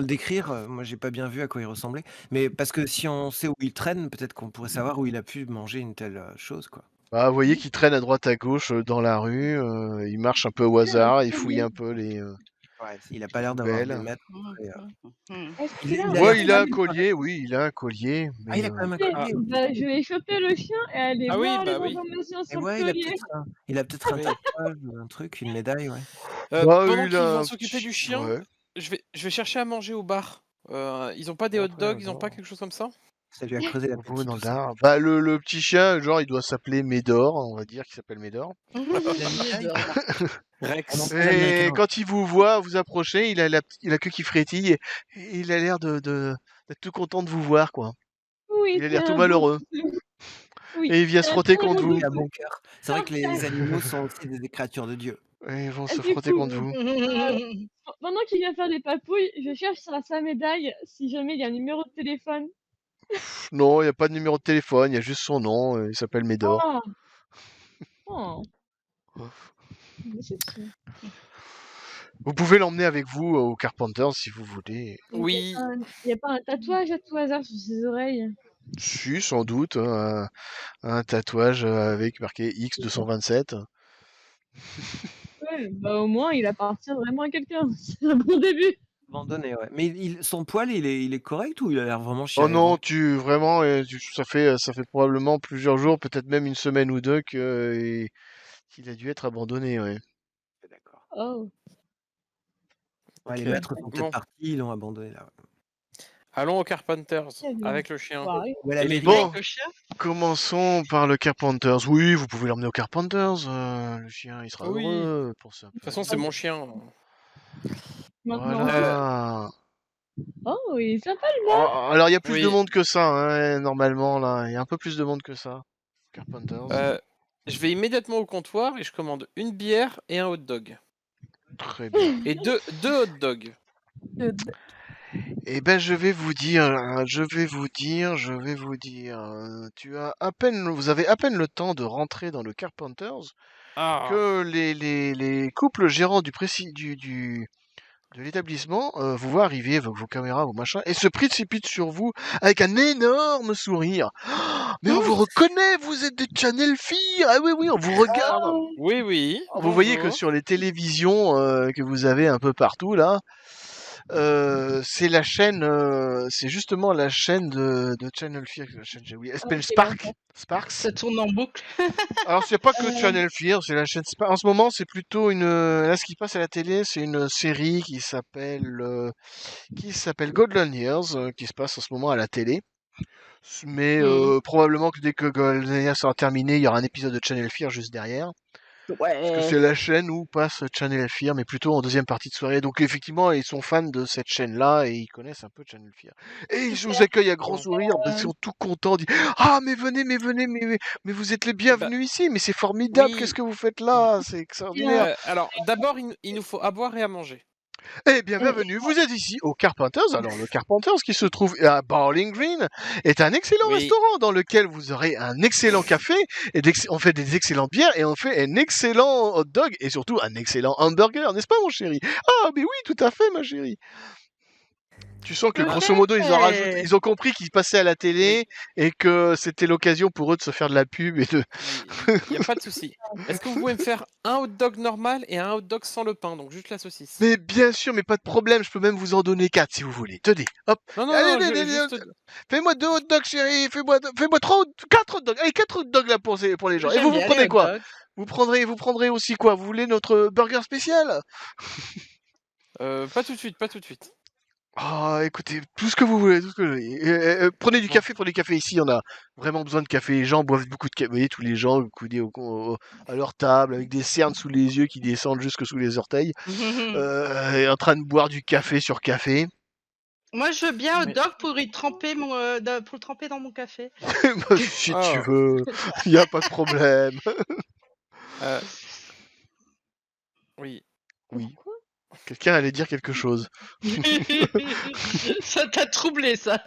le décrire. Moi, j'ai pas bien vu à quoi il ressemblait. Mais parce que si on sait où il traîne, peut-être qu'on pourrait savoir où il a pu manger une telle chose, quoi. vous voyez qu'il traîne à droite à gauche dans la rue. Il marche un peu au hasard, il fouille un peu les Ouais, il a pas l'air d'avoir des poubelles. maîtres. Est-ce Il qu'il est- a il a un Ouais, l'air il a un collier? collier, oui, il a un collier. Ah, il Mais a quand même un Ok, collier. bah, je vais choper le chien et aller Ah oui, voir bah les oui. informations Et sur ouais, le collier. il a peut-être un Oui. tatouage, un truc, une médaille, ouais. Pendant il qu'ils a vont un s'occuper petit- du chien, ouais. je vais chercher à manger au bar. Ils ont pas des hot Après, dogs, ils ont bon. pas quelque chose comme ça? Ça lui a creusé Vous l'appétit, dans tout le ça. dard. Le petit chien, genre, il doit s'appeler Médor, on va dire qu'il s'appelle Médor. Il a une médaille. Rex. Très Et américain. quand il vous voit, vous approchez, il a la queue qui frétille et il a l'air d'être tout content de vous voir, quoi. Oui, Il a c'est l'air tout un beau malheureux. petit loup. Oui. Et il vient se frotter contre vous. Il a bon cœur. C'est vrai que les Parfait. animaux sont aussi des créatures de Dieu. Et ils vont se Du frotter coup, contre vous. pendant qu'il vient faire des papouilles, je cherche sur sa médaille si jamais il y a un numéro de téléphone. Non, il n'y a pas de numéro de téléphone, il y a juste son nom. Il s'appelle Médor. Ah. Oh, déception. Vous pouvez l'emmener avec vous au Carpenters si vous voulez. Oui. Il y a pas un tatouage à tout hasard sur ses oreilles? Si, sans doute, hein, un tatouage avec marqué X227. Ouais, bah au moins il appartient vraiment à quelqu'un. C'est un bon début. Abandonné, ouais. Mais son poil, il est correct ou il a l'air vraiment Oh chiant? non, vraiment, ça fait probablement plusieurs jours, peut-être même une semaine ou deux qu'il a dû être abandonné, ouais. D'accord. Oh. Ouais, les Ok. maîtres sont peut-être Bon. partis, ils l'ont abandonné là. Allons au Carpenters Très bien. avec le chien. Ouais. Ou à la Et les mairie. Bon, Le chien? commençons par le Carpenters. Oui, vous pouvez l'emmener au Carpenters. Le chien, il sera Oui. heureux pour ça. De toute façon, c'est mon chien. Maintenant. Voilà. Oh, il est sympa le Oh, alors, il y a plus de Oui. monde que ça, hein, normalement, là. Il y a un peu plus de monde que ça. Carpenters. Je vais immédiatement au comptoir et je commande une bière et un hot dog. Très bien. Et deux hot dogs. Eh ben, je vais vous dire, vous avez à peine le temps de rentrer dans le Carpenters Ah. que les couples gérants de l'établissement vous voient arriver avec vos caméras, vos machins, et se précipitent sur vous avec un énorme sourire. Ah, mais on vous reconnaît, vous êtes des Channel Fear. Ah oui, oui, on vous regarde. Oui, oui. Vous voyez que bonjour. sur les télévisions que vous avez un peu partout là, c'est la chaîne, c'est justement la chaîne de Channel Fear, la chaîne j'ai oublié. Elle s'appelle Sparks. Ça tourne en boucle. Alors c'est pas que Channel Fear, c'est la chaîne Sparks. En ce moment, c'est plutôt là ce qui passe à la télé, c'est une série qui s'appelle Golden Years, qui se passe en ce moment à la télé. Mais probablement que dès que Golden Years sera terminé, il y aura un épisode de Channel Fear juste derrière. Parce que c'est la chaîne où passe Channel Fear, mais plutôt en deuxième partie de soirée. Donc effectivement, ils sont fans de cette chaîne-là et ils connaissent un peu Channel Fear. Et ils vous accueillent à grand sourire, ils sont tout contents, ils disent ah mais venez, mais vous êtes les bienvenus ici, mais c'est formidable, oui. qu'est-ce que vous faites là, c'est extraordinaire. Alors, d'abord, il nous faut à boire et à manger. Eh bien, bienvenue, vous êtes ici au Carpenters. Alors, le Carpenters qui se trouve à Bowling Green est un excellent Oui. restaurant dans lequel vous aurez un excellent café, et on fait des excellentes bières, et on fait un excellent hot dog, et surtout un excellent hamburger, n'est-ce pas, mon chéri? Ah, mais oui, tout à fait, ma chérie. Tu sens que, grosso modo, ils ont compris qu'ils passaient à la télé, et que c'était l'occasion pour eux de se faire de la pub, et de... Il n'y a pas de souci. Est-ce que vous pouvez me faire un hot dog normal et un hot dog sans le pain, donc juste la saucisse? Mais bien sûr, mais pas de problème, je peux même vous en donner 4 si vous voulez. Tenez, hop. Non, non, Allez, non, allez, juste... fais-moi 2 hot dogs, chérie. Fais-moi 4 hot dogs. Allez, 4 hot dogs là pour les gens. Et J'aime vous bien prenez les hot quoi? dogs. Vous prendrez aussi quoi? Vous voulez notre burger spécial? Pas tout de suite, pas tout de suite. Ah, écoutez, tout ce que vous voulez, tout ce que vous voulez. Prenez du café ici, on a vraiment besoin de café. Les gens boivent beaucoup de café. Vous voyez, tous les gens coudés à leur table, avec des cernes sous les yeux qui descendent jusque sous les orteils, et en train de boire du café sur café. Moi, je veux bien hot Mais- dog pour y tremper pour le tremper dans mon café. Bah, si Ah. tu veux, il n'y a pas de problème. Oui. Oui. Quelqu'un allait dire quelque chose. Ça t'a troublé, ça.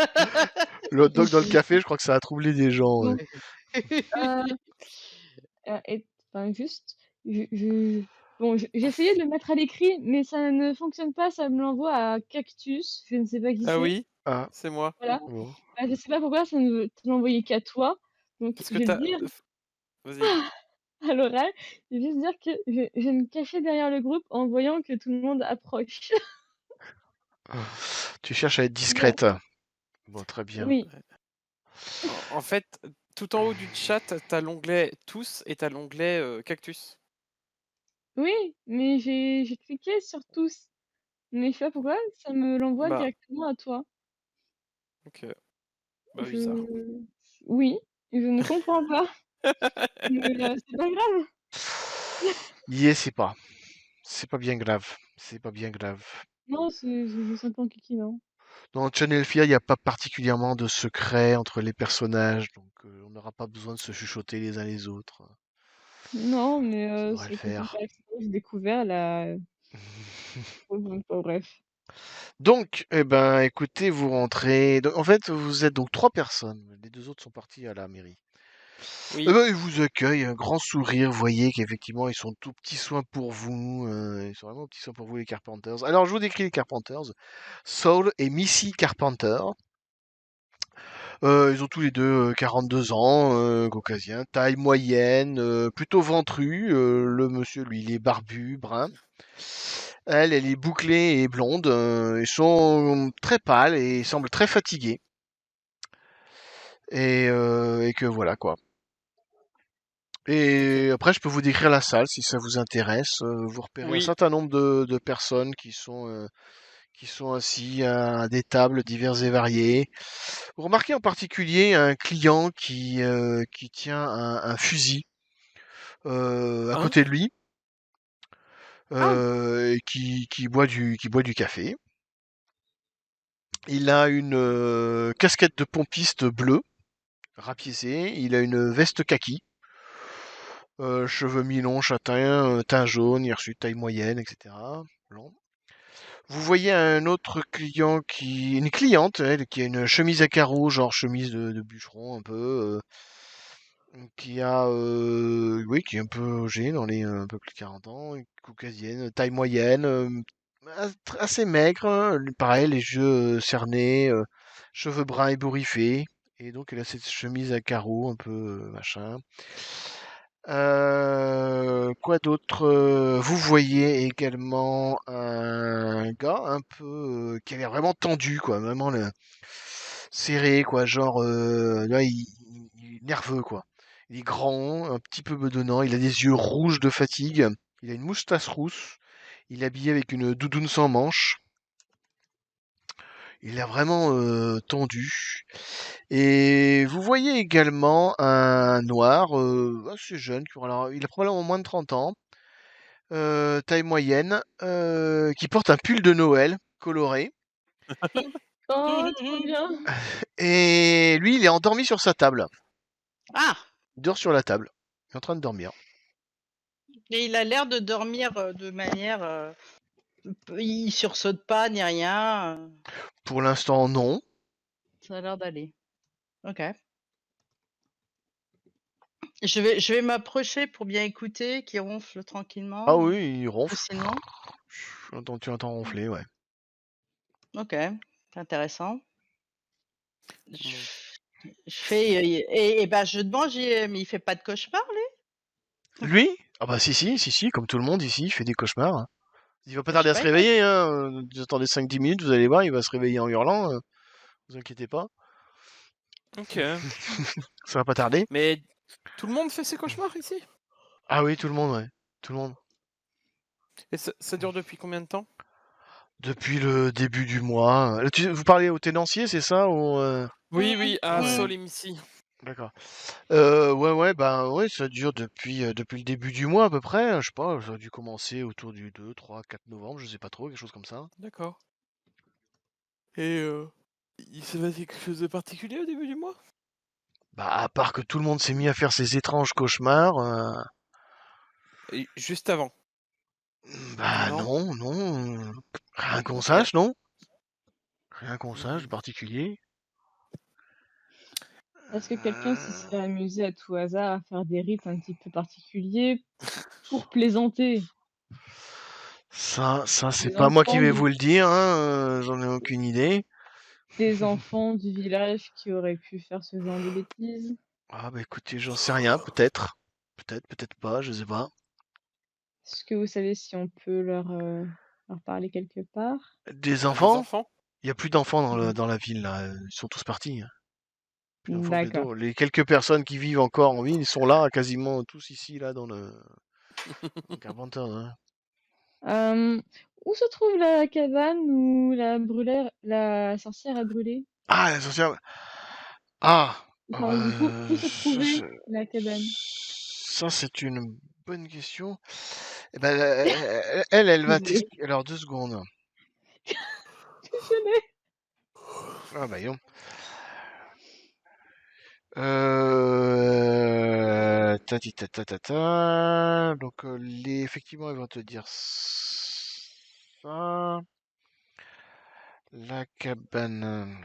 Le hot dog dans le café, je crois que ça a troublé des gens. Ouais. Enfin, juste, bon, j'ai essayé de le mettre à l'écrit, mais ça ne fonctionne pas, ça me l'envoie à Cactus, je ne sais pas qui c'est. Ah oui, Ah, c'est moi. Voilà. bon. Je sais pas pourquoi ça ne veut te l'envoyer qu'à toi, donc Parce je que vais t'as... le dire Vas-y. à l'oral, je vais juste dire que je vais me cacher derrière le groupe en voyant que tout le monde approche. Tu cherches à être discrète. Bon, très bien. Oui, En fait, tout en haut du chat, t'as l'onglet tous et t'as l'onglet cactus. oui, mais j'ai cliqué sur tous, mais je sais pas pourquoi, ça me l'envoie Bah. directement à toi. Ok. Bah bizarre. Oui, je ne comprends pas. Mais c'est pas grave. C'est pas. C'est pas bien grave. C'est pas bien grave. Non, c'est simplement kiki, non. Dans Channel Fear, il n'y a pas particulièrement de secret entre les personnages, donc on n'aura pas besoin de se chuchoter les uns les autres. Non, mais Ça devrait le c'est quelqu'un faire. que j'ai découvert là. Bref. Donc, eh ben, écoutez, vous rentrez. En fait, vous êtes donc 3 personnes. Les 2 autres sont partis à la mairie. Oui. Eh ben, ils vous accueillent, un grand sourire. Vous voyez qu'effectivement, ils sont tout petits soins pour vous. Ils sont vraiment petits soins pour vous, les Carpenters. Alors, je vous décris les Carpenters. Saul et Missy Carpenter. Ils ont tous les deux 42 ans, caucasiens, taille moyenne, plutôt ventru. Le monsieur, lui, il est barbu, brun. Elle est bouclée et blonde. Ils sont très pâles et ils semblent très fatigués. Et que voilà quoi. Et après, je peux vous décrire la salle si ça vous intéresse. Vous repérez un Oui. certain nombre de personnes qui sont assis à des tables diverses et variées. Vous remarquez en particulier un client qui tient un fusil à Hein? côté de lui Ah! et qui boit du café. Il a une casquette de pompiste bleue, rapiécée. Il a une veste kaki. Cheveux mi-longs, châtains, teint jaune, hirsute, taille moyenne, etc. Blanc. Vous voyez un autre client une cliente, elle, qui a une chemise à carreaux, genre chemise de bûcheron un peu, qui est un peu âgée, dans les un peu plus de 40 ans, caucasienne, taille moyenne, assez maigre, hein, pareil, les yeux cernés, cheveux bruns ébouriffés, et donc elle a cette chemise à carreaux un peu machin. Quoi d'autre? Vous voyez également un gars un peu qui a l'air vraiment tendu, quoi, vraiment serré, quoi, genre là, il est nerveux, quoi. Il est grand, un petit peu bedonnant, il a des yeux rouges de fatigue, il a une moustache rousse, il est habillé avec une doudoune sans manches. Il est vraiment tendu. Et vous voyez également un noir assez jeune, alors, il a probablement moins de 30 ans, taille moyenne, qui porte un pull de Noël coloré. Oh, trop bien! Et lui, il est endormi sur sa table. Ah! Il dort sur la table. Il est en train de dormir. Et il a l'air de dormir de manière. Il sursaute pas ni rien. Pour l'instant, non. Ça a l'air d'aller. Ok. Je vais m'approcher pour bien écouter, qu'il ronfle tranquillement. Ah oui, il ronfle. Facilement. Tu entends ronfler, ouais. Ok, c'est intéressant. Bon. Je fais et ben je demande, mais il fait pas de cauchemar lui? Lui? Ah bah si, comme tout le monde ici, il fait des cauchemars, hein. Il va pas Je tarder sais à se pas. réveiller, hein. Vous attendez 5-10 minutes, vous allez voir, il va se réveiller en hurlant. Vous inquiétez pas. Ok. Ça va pas tarder. Mais tout le monde fait ses cauchemars ici? Ah oui, tout le monde, ouais. Tout le monde. Et ça dure depuis combien de temps? Depuis le début du mois. Vous parlez au tenancier, c'est ça ou Oui, à Ouais. Saul et Missy. D'accord. Ouais, bah ouais, ça dure depuis le début du mois à peu près. Je sais pas, ça a dû commencer autour du 2, 3, 4 novembre, je sais pas trop, quelque chose comme ça. D'accord. Et il s'est passé quelque chose de particulier au début du mois? Bah, à part que tout le monde s'est mis à faire ces étranges cauchemars, Et juste avant. bah Non? non, rien qu'on Ok. sache, non? Rien qu'on sache de particulier. Est-ce que quelqu'un se Euh, serait amusé à tout hasard à faire des rites un petit peu particuliers pour plaisanter? Ça, c'est Des pas moi qui enfants vais du vous le dire, hein, j'en ai aucune idée. des enfants du village qui auraient pu faire ce genre de bêtises? Ah bah écoutez, j'en sais rien, peut-être. Peut-être pas, je sais pas. Est-ce que vous savez si on peut leur parler quelque part? Des Bah, des enfants? enfants? Il y a plus d'enfants Mmh. dans la ville là, ils sont tous partis, hein. Plus d'enfants, plus D'accord. d'eau. Les quelques personnes qui vivent encore en ville, ils sont là, quasiment tous ici là dans le Carpenter, hein. Hem, Où se trouve la cabane où la sorcière a brûlé? Ah, la sorcière. Ah, Enfin, où se ça, trouvait la cabane? ça, c'est une bonne question. Eh ben, elle va Désolée, t'expliquer. Alors 2 secondes. désolée. Ah bah yon. Tati tata tata. Donc effectivement, ils vont te dire ça. La cabane.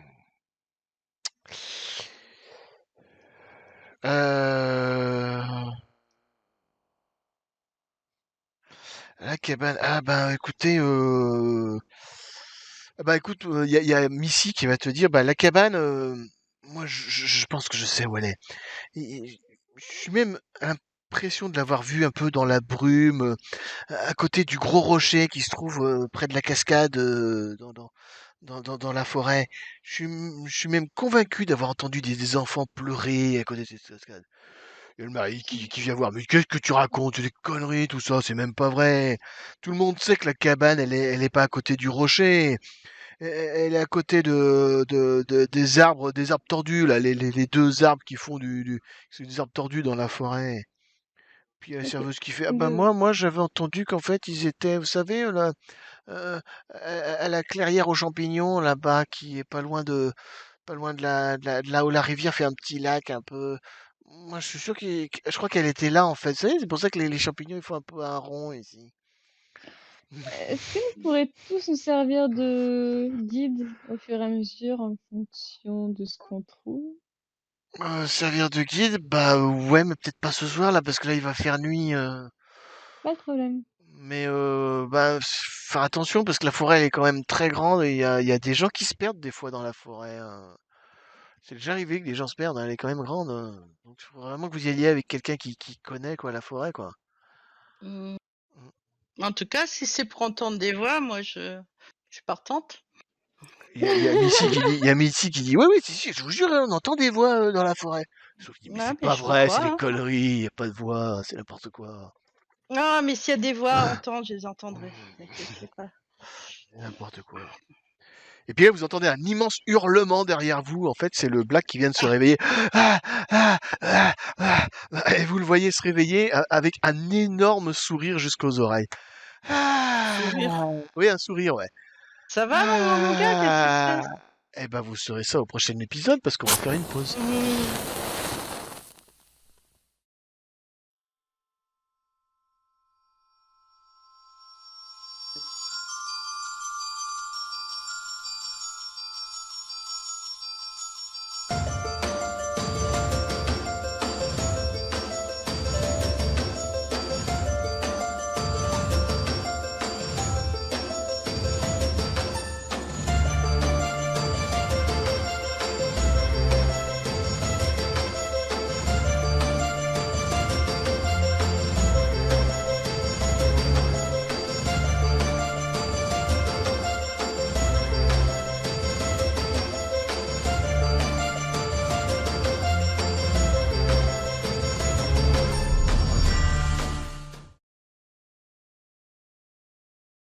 Euh... La cabane. Ah bah écoutez, ah bah écoute, y a Missy qui va te dire, bah la cabane, moi je pense que je sais où elle est. Et je suis même l'impression de l'avoir vue un peu dans la brume, à côté du gros rocher qui se trouve près de la cascade, dans la forêt. Je suis même convaincu d'avoir entendu des enfants pleurer à côté de cette cascade. Il y a le mari qui vient voir. Mais qu'est-ce que tu racontes? C'est des conneries, tout ça, c'est même pas vrai. Tout le monde sait que la cabane, elle est pas à côté du rocher. Elle est à côté des arbres tordus, là, les deux arbres qui font c'est des arbres tordus dans la forêt. Puis la Ok. serveuse qui fait, ah ben De- moi j'avais entendu qu'en fait ils étaient, vous savez, là, à la clairière aux champignons, là-bas, qui est pas loin de là où la rivière fait un petit lac un peu. Moi, je suis sûr je crois qu'elle était là en fait. Vous savez, c'est pour ça que les champignons ils font un peu un rond ici. Est-ce que nous pourrions tous nous servir de guide au fur et à mesure en fonction de ce qu'on trouve? Servir de guide, bah ouais, mais peut-être pas ce soir là, parce que là il va faire nuit. Pas de problème. Mais bah faire attention parce que la forêt elle est quand même très grande et il y a des gens qui se perdent des fois dans la forêt, hein. C'est déjà arrivé que des gens se perdent, hein, elle est quand même grande, hein. Donc il faut vraiment que vous y alliez avec quelqu'un qui connaît quoi la forêt quoi. Mmh. Mm. En tout cas, si c'est pour entendre des voix, moi, je suis partante. Il y a Missy qui dit oui oui si, je vous jure on entend des voix dans la forêt. Sauf qu'il dit mais Ouais, c'est mais pas je te vrai, c'est crois, des hein. conneries, y a pas de voix, c'est n'importe quoi. Ah, mais s'il y a des voix à entendre, je les entendrai. T'inquiète pas. N'importe quoi. Et puis là, vous entendez un immense hurlement derrière vous. En fait, c'est le Black qui vient de se réveiller. Ah, ah, ah, ah, ah. Et vous le voyez se réveiller avec un énorme sourire jusqu'aux oreilles. Ah, Sourire. oui, un sourire, ouais. Ça va, mon gars, qu'est-ce qui se Ah. passe? Eh ben, vous saurez ça au prochain épisode parce qu'on va faire une pause. Mmh.